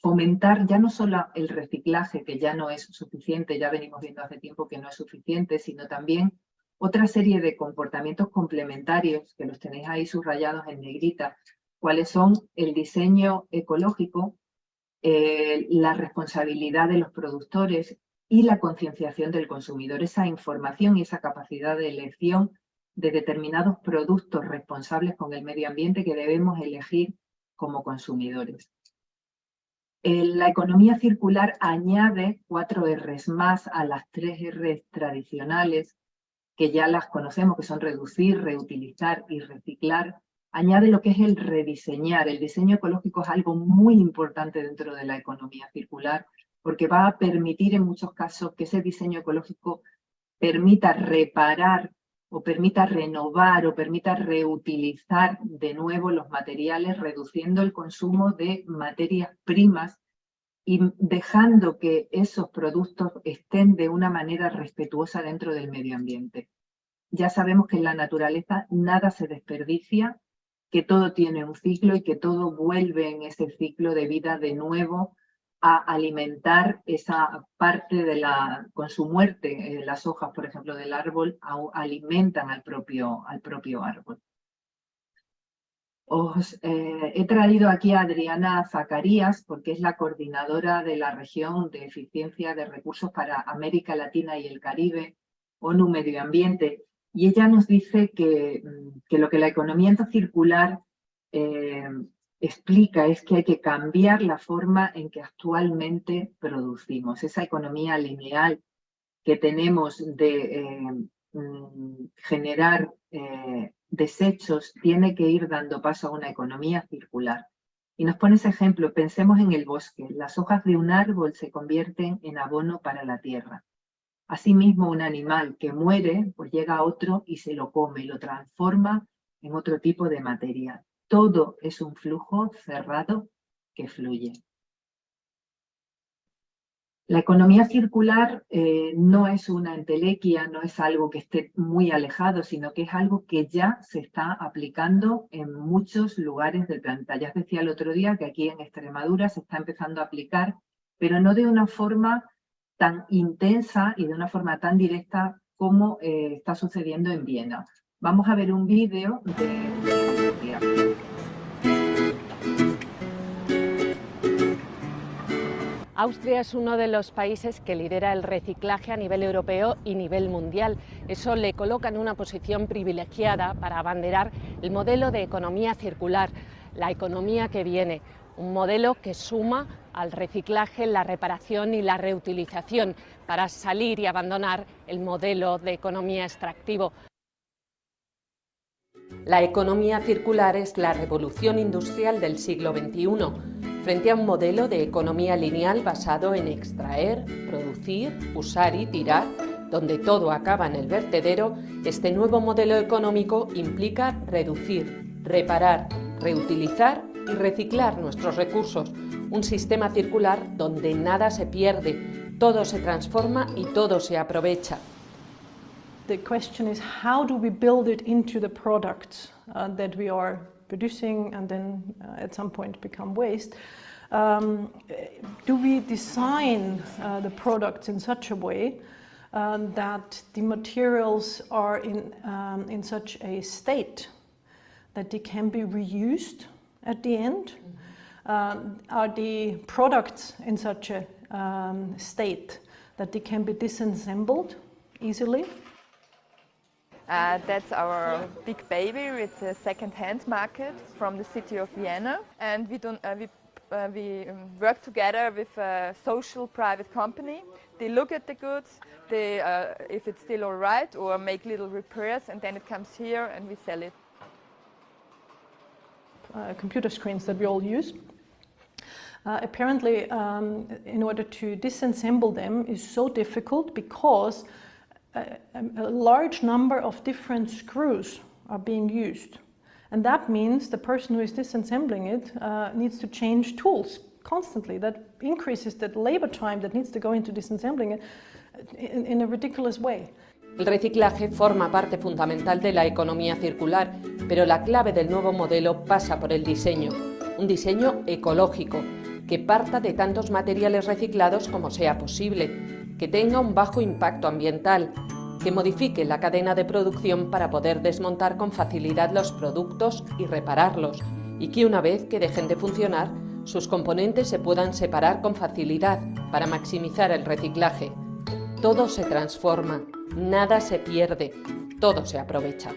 fomentar ya no solo el reciclaje, que ya no es suficiente, ya venimos viendo hace tiempo que no es suficiente, sino también otra serie de comportamientos complementarios, que los tenéis ahí subrayados en negrita, cuáles son el diseño ecológico, la responsabilidad de los productores y la concienciación del consumidor, esa información y esa capacidad de elección de determinados productos responsables con el medio ambiente que debemos elegir como consumidores. La economía circular añade 4 R's más a las 3 R's tradicionales, que ya las conocemos, que son reducir, reutilizar y reciclar. Añade lo que es el rediseñar. El diseño ecológico es algo muy importante dentro de la economía circular, porque va a permitir en muchos casos que ese diseño ecológico permita reparar o permita renovar o permita reutilizar de nuevo los materiales, reduciendo el consumo de materias primas y dejando que esos productos estén de una manera respetuosa dentro del medio ambiente. Ya sabemos que en la naturaleza nada se desperdicia, que todo tiene un ciclo y que todo vuelve en ese ciclo de vida de nuevo a alimentar esa parte de con su muerte. Las hojas, por ejemplo, del árbol alimentan al propio árbol. Os he traído aquí a Adriana Zacarías porque es la coordinadora de la región de eficiencia de recursos para América Latina y el Caribe, ONU Medio Ambiente, y ella nos dice que lo que la economía circular explica es que hay que cambiar la forma en que actualmente producimos. Esa economía lineal que tenemos de generar desechos tiene que ir dando paso a una economía circular. Y nos pone ese ejemplo, pensemos en el bosque. Las hojas de un árbol se convierten en abono para la tierra. Asimismo, un animal que muere, pues llega a otro y se lo come, lo transforma en otro tipo de materia. Todo es un flujo cerrado que fluye. La economía circular no es una entelequia, no es algo que esté muy alejado, sino que es algo que ya se está aplicando en muchos lugares del planeta. Ya os decía el otro día que aquí en Extremadura se está empezando a aplicar, pero no de una forma tan intensa y de una forma tan directa como está sucediendo en Viena. Vamos a ver un vídeo de Austria es uno de los países que lidera el reciclaje a nivel europeo y nivel mundial. Eso le coloca en una posición privilegiada para abanderar el modelo de economía circular, la economía que viene, un modelo que suma al reciclaje, la reparación y la reutilización para salir y abandonar el modelo de economía extractivo. La economía circular es la revolución industrial del siglo XXI. Frente a un modelo de economía lineal basado en extraer, producir, usar y tirar, donde todo acaba en el vertedero, este nuevo modelo económico implica reducir, reparar, reutilizar y reciclar nuestros recursos. Un sistema circular donde nada se pierde, todo se transforma y todo se aprovecha. The question is, how do we build it into the products that we are producing and then at some point become waste? Do we design the products in such a way that the materials are in such a state that they can be reused at the end? Are the products in such a state that they can be disassembled easily? That's our big baby. It's a second-hand market from the city of Vienna, and we work together with a social private company. They look at the goods, if it's still all right, or make little repairs, and then it comes here and we sell it. Computer screens that we all use. Apparently, in order to disassemble them is so difficult because a large number of different screws are being used. And that means the person who is disassembling it needs to change tools constantly. That increases the labor time that needs to go into disassembling it in a ridiculous way. El reciclaje forma parte fundamental de la economía circular, pero la clave del nuevo modelo pasa por el diseño. Un diseño ecológico, que parta de tantos materiales reciclados como sea posible, que tenga un bajo impacto ambiental, que modifique la cadena de producción para poder desmontar con facilidad los productos y repararlos, y que una vez que dejen de funcionar, sus componentes se puedan separar con facilidad para maximizar el reciclaje. Todo se transforma, nada se pierde, todo se aprovecha.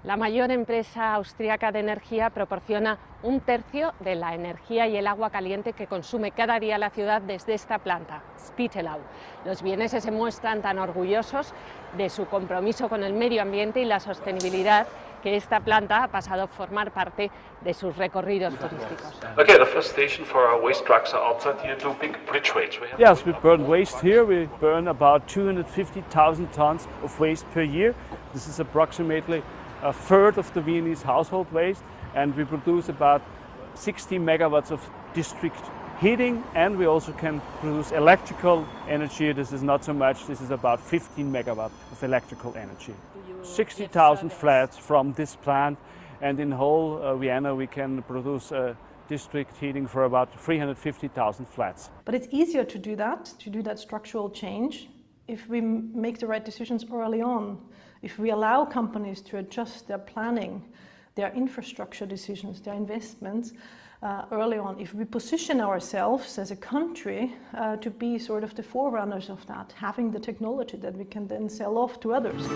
La mayor empresa austríaca de energía proporciona 1/3 de la energía y el agua caliente que consume cada día la ciudad desde esta planta, Spittelau. Los vieneses se muestran tan orgullosos de su compromiso con el medio ambiente y la sostenibilidad que esta planta ha pasado a formar parte de sus recorridos turísticos. Okay, the first station for our waste trucks are outside here, two big bridgeways. Yes, we burn waste here. We burn about 250,000 tons of waste per year. This is approximately a third of the Viennese household waste, and we produce about 60 megawatts of district heating, and we also can produce electrical energy. This is not so much, this is about 15 megawatts of electrical energy. 60,000 flats from this plant, and in whole Vienna we can produce district heating for about 350,000 flats. But it's easier to do that structural change, if we make the right decisions early on. If we allow companies to adjust their planning, their infrastructure decisions, their investments early on, if we position ourselves as a country to be sort of the forerunners of that, having the technology that we can then sell off to others.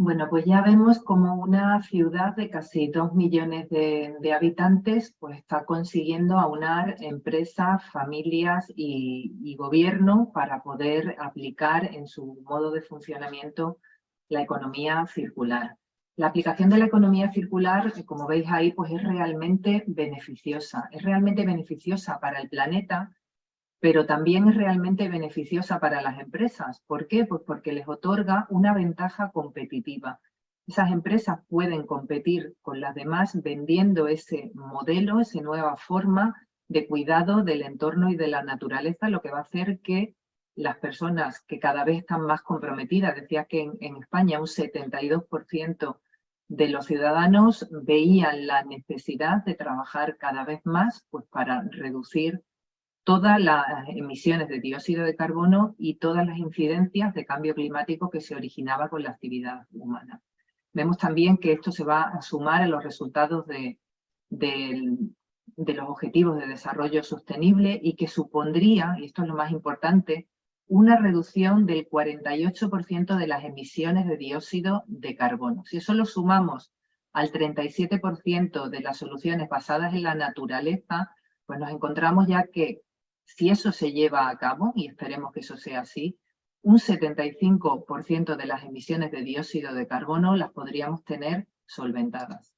Bueno, pues ya vemos como una ciudad de casi 2 millones de habitantes pues está consiguiendo aunar empresas, familias y gobierno para poder aplicar en su modo de funcionamiento la economía circular. La aplicación de la economía circular, como veis ahí, pues es realmente beneficiosa. Es realmente beneficiosa para el planeta, pero también es realmente beneficiosa para las empresas. ¿Por qué? Pues porque les otorga una ventaja competitiva. Esas empresas pueden competir con las demás vendiendo ese modelo, esa nueva forma de cuidado del entorno y de la naturaleza, lo que va a hacer que las personas que cada vez están más comprometidas, decía que en España un 72% de los ciudadanos veían la necesidad de trabajar cada vez más pues, para reducir todas las emisiones de dióxido de carbono y todas las incidencias de cambio climático que se originaba con la actividad humana. Vemos también que esto se va a sumar a los resultados de los objetivos de desarrollo sostenible y que supondría, y esto es lo más importante, una reducción del 48% de las emisiones de dióxido de carbono. Si eso lo sumamos al 37% de las soluciones basadas en la naturaleza, pues nos encontramos ya que si eso se lleva a cabo, y esperemos que eso sea así, un 75% de las emisiones de dióxido de carbono las podríamos tener solventadas.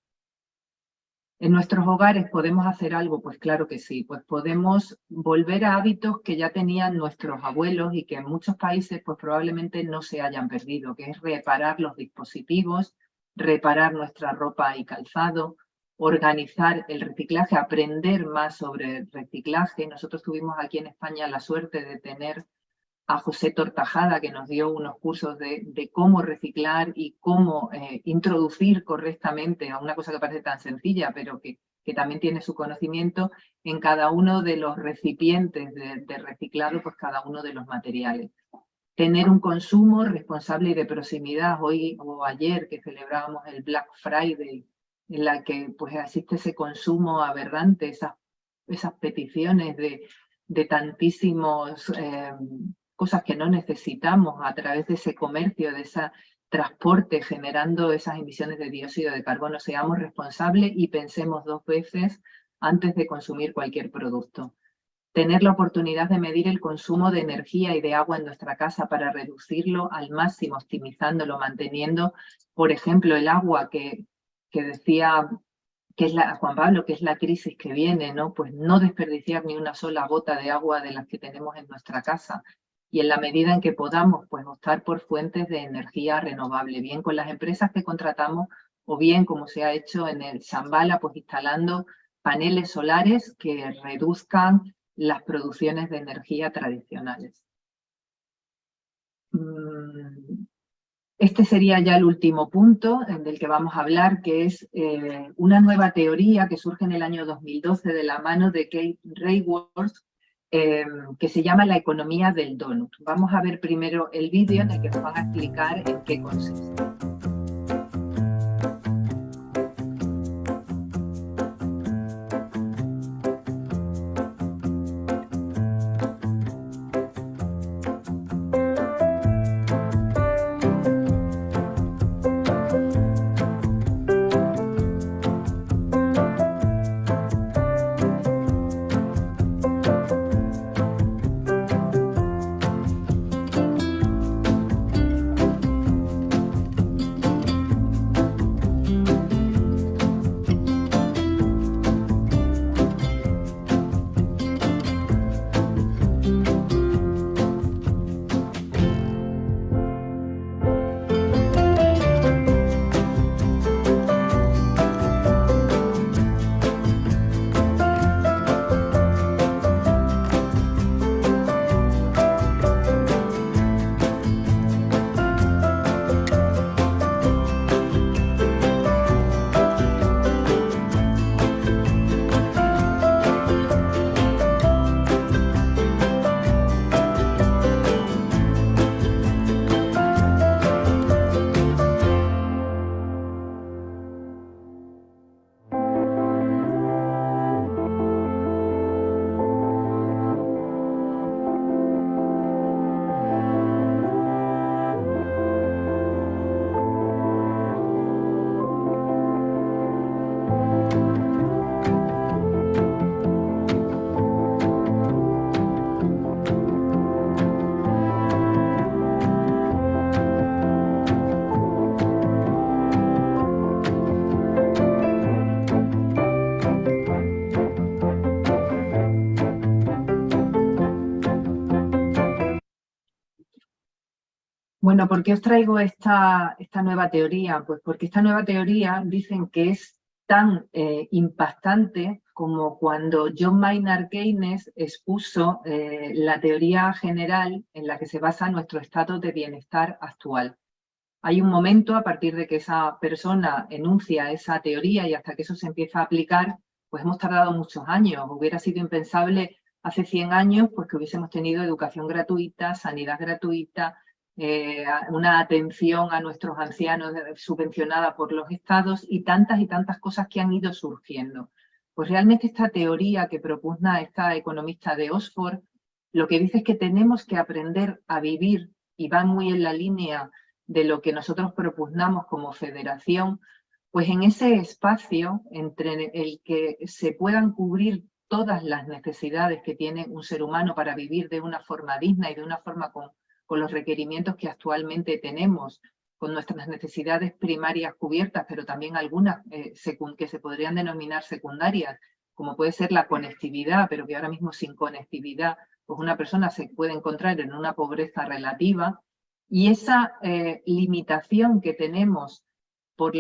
¿En nuestros hogares podemos hacer algo? Pues claro que sí, pues podemos volver a hábitos que ya tenían nuestros abuelos y que en muchos países pues probablemente no se hayan perdido, que es reparar los dispositivos, reparar nuestra ropa y calzado, organizar el reciclaje, aprender más sobre el reciclaje. Nosotros tuvimos aquí en España la suerte de tener a José Tortajada, que nos dio unos cursos de cómo reciclar y cómo introducir correctamente a una cosa que parece tan sencilla, pero que también tiene su conocimiento en cada uno de los recipientes de reciclado, pues cada uno de los materiales. Tener un consumo responsable y de proximidad. Hoy o ayer que celebrábamos el Black Friday, en la que pues existe ese consumo aberrante, esas peticiones de tantísimos cosas que no necesitamos a través de ese comercio, de ese transporte generando esas emisiones de dióxido de carbono. Seamos responsables y pensemos 2 veces antes de consumir cualquier producto. Tener la oportunidad de medir el consumo de energía y de agua en nuestra casa para reducirlo al máximo, optimizándolo, manteniendo, por ejemplo, el agua que decía que es Juan Pablo, que es la crisis que viene, ¿no? Pues no desperdiciar ni una sola gota de agua de las que tenemos en nuestra casa. Y en la medida en que podamos, pues optar por fuentes de energía renovable, bien con las empresas que contratamos o bien, como se ha hecho en el Shambhala, pues instalando paneles solares que reduzcan las producciones de energía tradicionales. Este sería ya el último punto del que vamos a hablar, que es una nueva teoría que surge en el año 2012 de la mano de Kate Raworth, que se llama la economía del donut. Vamos a ver primero el vídeo en el que nos van a explicar en qué consiste. Bueno, ¿por qué os traigo esta nueva teoría? Pues porque esta nueva teoría dicen que es tan impactante como cuando John Maynard Keynes expuso la teoría general en la que se basa nuestro estado de bienestar actual. Hay un momento a partir de que esa persona enuncia esa teoría y hasta que eso se empieza a aplicar, pues hemos tardado muchos años. Hubiera sido impensable hace 100 años pues que hubiésemos tenido educación gratuita, sanidad gratuita, una atención a nuestros ancianos subvencionada por los estados y tantas cosas que han ido surgiendo. Pues realmente esta teoría que propugna esta economista de Oxford, lo que dice es que tenemos que aprender a vivir, y va muy en la línea de lo que nosotros propugnamos como federación, pues en ese espacio entre el que se puedan cubrir todas las necesidades que tiene un ser humano para vivir de una forma digna y de una forma con los requerimientos que actualmente tenemos, con nuestras necesidades primarias cubiertas, pero también algunas que se podrían denominar secundarias, como puede ser la conectividad, pero que ahora mismo sin conectividad, pues una persona se puede encontrar en una pobreza relativa, y esa limitación que tenemos por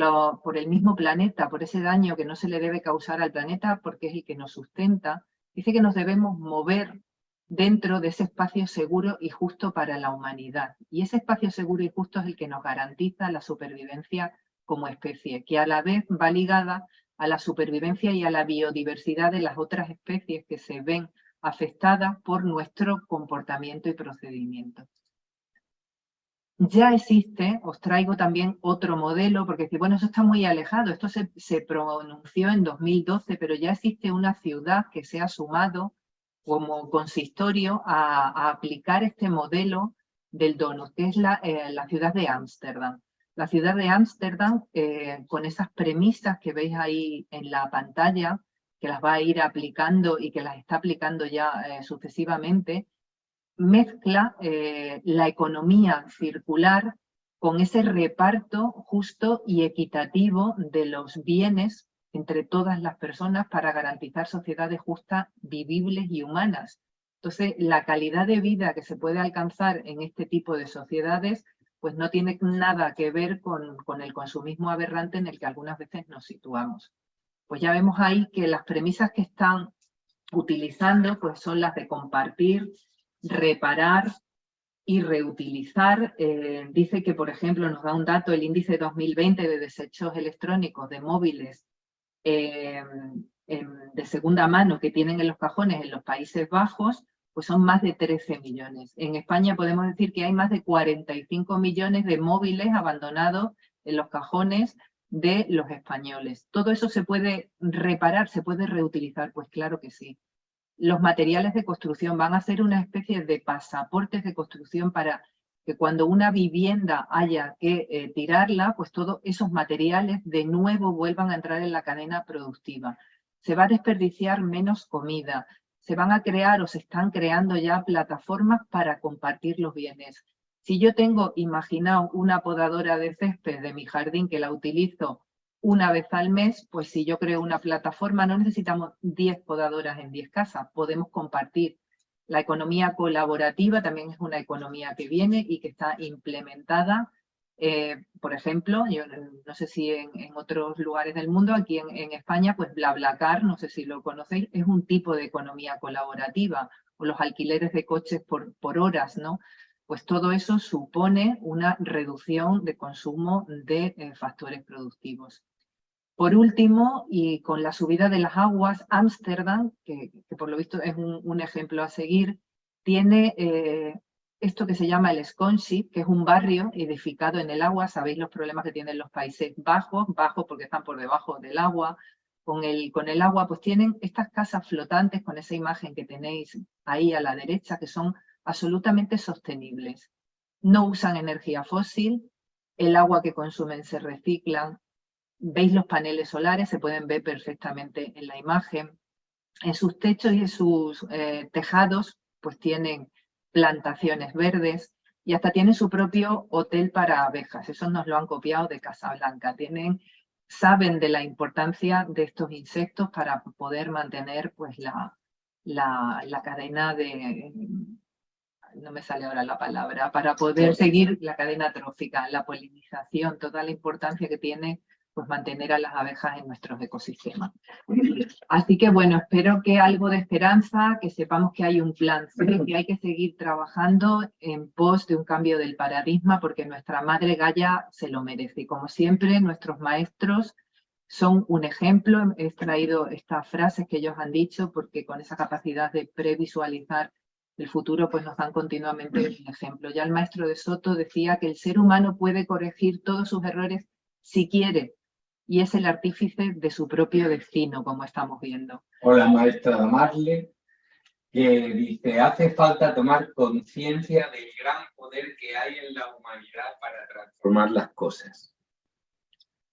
el mismo planeta, por ese daño que no se le debe causar al planeta porque es el que nos sustenta, dice que nos debemos mover dentro de ese espacio seguro y justo para la humanidad. Y ese espacio seguro y justo es el que nos garantiza la supervivencia como especie, que a la vez va ligada a la supervivencia y a la biodiversidad de las otras especies que se ven afectadas por nuestro comportamiento y procedimiento. Ya existe, os traigo también otro modelo, porque bueno, eso está muy alejado, esto se pronunció en 2012, pero ya existe una ciudad que se ha sumado como consistorio a aplicar este modelo del donut, que es la ciudad de Ámsterdam. La ciudad de Ámsterdam, con esas premisas que veis ahí en la pantalla, que las va a ir aplicando y que las está aplicando ya sucesivamente, mezcla la economía circular con ese reparto justo y equitativo de los bienes entre todas las personas para garantizar sociedades justas, vivibles y humanas. Entonces, la calidad de vida que se puede alcanzar en este tipo de sociedades pues no tiene nada que ver con el consumismo aberrante en el que algunas veces nos situamos. Pues ya vemos ahí que las premisas que están utilizando pues son las de compartir, reparar y reutilizar. Dice que, por ejemplo, nos da un dato, el índice 2020 de desechos electrónicos de móviles de segunda mano que tienen en los cajones en los Países Bajos, pues son más de 13 millones. En España podemos decir que hay más de 45 millones de móviles abandonados en los cajones de los españoles. ¿Todo eso se puede reparar, se puede reutilizar? Pues claro que sí. Los materiales de construcción van a ser una especie de pasaportes de construcción para que cuando una vivienda haya que tirarla, pues todos esos materiales de nuevo vuelvan a entrar en la cadena productiva. Se va a desperdiciar menos comida, se van a crear o se están creando ya plataformas para compartir los bienes. Si yo tengo, imaginado, una podadora de césped de mi jardín que la utilizo una vez al mes, pues si yo creo una plataforma no necesitamos 10 podadoras en 10 casas, podemos compartir. La economía colaborativa también es una economía que viene y que está implementada. Por ejemplo, yo no sé si en otros lugares del mundo, aquí en España, pues BlaBlaCar, no sé si lo conocéis, es un tipo de economía colaborativa, o los alquileres de coches por horas, ¿no? Pues todo eso supone una reducción de consumo de factores productivos. Por último, y con la subida de las aguas, Ámsterdam, que por lo visto es un ejemplo a seguir, tiene esto que se llama el Sconship, que es un barrio edificado en el agua. Sabéis los problemas que tienen los Países Bajos, bajos porque están por debajo del agua. Con el agua, pues tienen estas casas flotantes con esa imagen que tenéis ahí a la derecha, que son absolutamente sostenibles. No usan energía fósil, el agua que consumen se recicla. Veis los paneles solares, se pueden ver perfectamente en la imagen. En sus techos y en sus tejados, pues tienen plantaciones verdes y hasta tienen su propio hotel para abejas. Eso nos lo han copiado de Casablanca. Saben de la importancia de estos insectos para poder mantener pues la cadena de... no me sale ahora la palabra, para poder seguir la cadena trófica, la polinización, toda la importancia que tiene pues mantener a las abejas en nuestros ecosistemas. Así que bueno, espero que algo de esperanza, que sepamos que hay un plan C, que hay que seguir trabajando en pos de un cambio del paradigma, porque nuestra madre Gaia se lo merece. Y como siempre, nuestros maestros son un ejemplo. He traído estas frases que ellos han dicho, porque con esa capacidad de previsualizar el futuro, pues nos dan continuamente un ejemplo. Ya el maestro de Soto decía que el ser humano puede corregir todos sus errores si quiere, y es el artífice de su propio destino, como estamos viendo. Hola, maestra Damarle, que dice, hace falta tomar conciencia del gran poder que hay en la humanidad para transformar las cosas.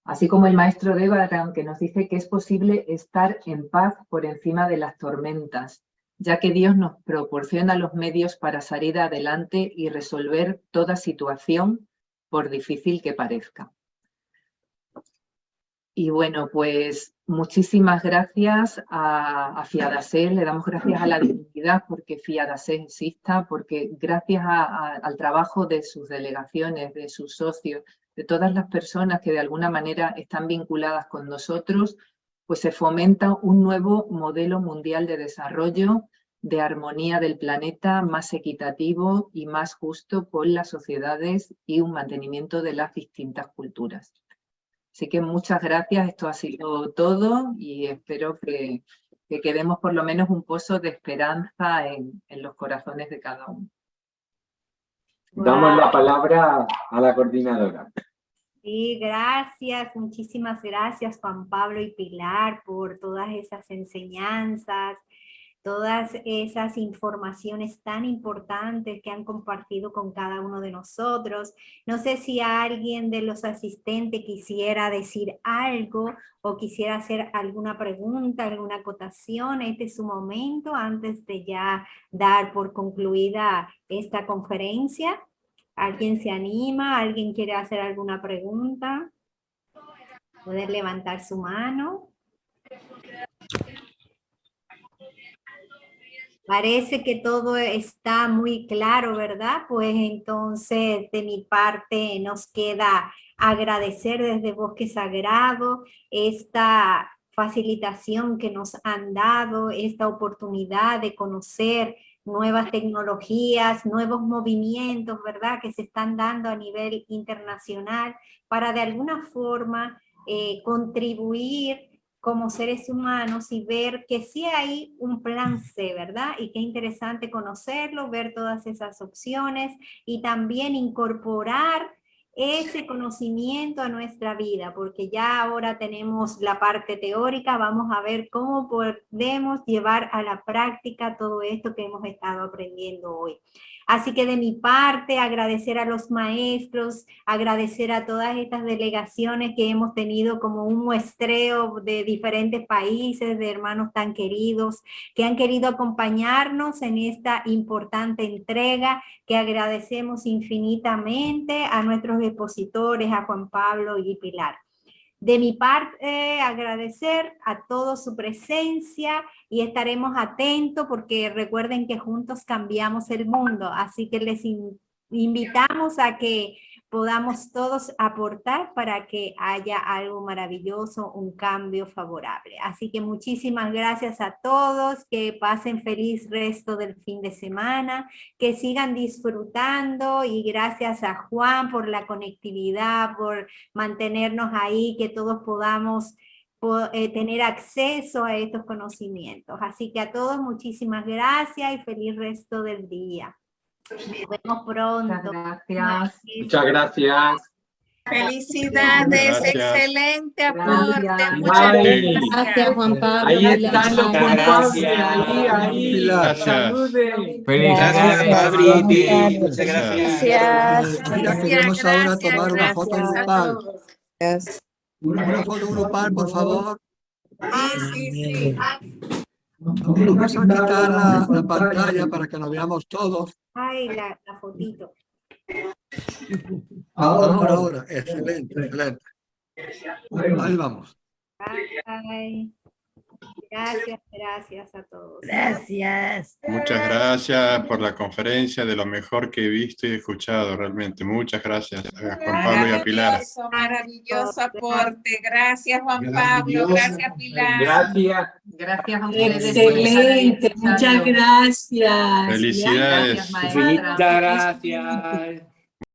Así como el maestro de Abraham, que nos dice que es posible estar en paz por encima de las tormentas, ya que Dios nos proporciona los medios para salir adelante y resolver toda situación, por difícil que parezca. Y bueno, pues muchísimas gracias a FIADASES, le damos gracias a la divinidad porque FIADASES exista, porque gracias al trabajo de sus delegaciones, de sus socios, de todas las personas que de alguna manera están vinculadas con nosotros, pues se fomenta un nuevo modelo mundial de desarrollo de armonía del planeta, más equitativo y más justo con las sociedades y un mantenimiento de las distintas culturas. Así que muchas gracias, esto ha sido todo y espero que quedemos por lo menos un pozo de esperanza en los corazones de cada uno. Damos la palabra a la coordinadora. Sí, gracias, muchísimas gracias Juan Pablo y Pilar por todas esas enseñanzas, todas esas informaciones tan importantes que han compartido con cada uno de nosotros. No sé si alguien de los asistentes quisiera decir algo o quisiera hacer alguna pregunta, alguna acotación. Este es su momento antes de ya dar por concluida esta conferencia. ¿Alguien se anima? ¿Alguien quiere hacer alguna pregunta? ¿Puede levantar su mano? Parece que todo está muy claro, ¿verdad? Pues entonces de mi parte nos queda agradecer desde Bosque Sagrado esta facilitación que nos han dado, esta oportunidad de conocer nuevas tecnologías, nuevos movimientos, ¿verdad? Que se están dando a nivel internacional para de alguna forma contribuir como seres humanos y ver que sí hay un plan C, ¿verdad? Y qué interesante conocerlo, ver todas esas opciones y también incorporar ese conocimiento a nuestra vida, porque ya ahora tenemos la parte teórica, vamos a ver cómo podemos llevar a la práctica todo esto que hemos estado aprendiendo hoy. Así que de mi parte, agradecer a los maestros, agradecer a todas estas delegaciones que hemos tenido como un muestreo de diferentes países, de hermanos tan queridos, que han querido acompañarnos en esta importante entrega, que agradecemos infinitamente a nuestros expositores, a Juan Pablo y Pilar. De mi parte, agradecer a todos su presencia y estaremos atentos porque recuerden que juntos cambiamos el mundo, así que les invitamos a que podamos todos aportar para que haya algo maravilloso, un cambio favorable. Así que muchísimas gracias a todos, que pasen feliz resto del fin de semana, que sigan disfrutando y gracias a Juan por la conectividad, por mantenernos ahí, que todos podamos tener acceso a estos conocimientos. Así que a todos muchísimas gracias y feliz resto del día. Nos vemos pronto. Muchas gracias. Muchas gracias. Felicidades, Gracias. excelente aporte. Gracias. Muchas Ay, gracias. Juan Pablo. ahí están los Muchas culpables, gracias. ahí. Gracias. Saluden. Felicidades. Gracias, Fabri. Muchas gracias. Gracias. Queremos ahora tomar una foto grupal. Una foto grupal, por favor. Sí. Vamos a quitar la pantalla para que nos veamos todos. Ay, la fotito. Ahora. Excelente. Ahí vamos. Bye. Gracias a todos. Gracias. Muchas gracias por la conferencia, de lo mejor que he visto y escuchado realmente. Muchas gracias a Juan Pablo y a Pilar. Maravilloso aporte. Gracias, Juan Pablo. Gracias, Pilar. Gracias. Gracias a ustedes. Excelente, muchas gracias. Felicidades. Gracias, maestra. Infinitas gracias.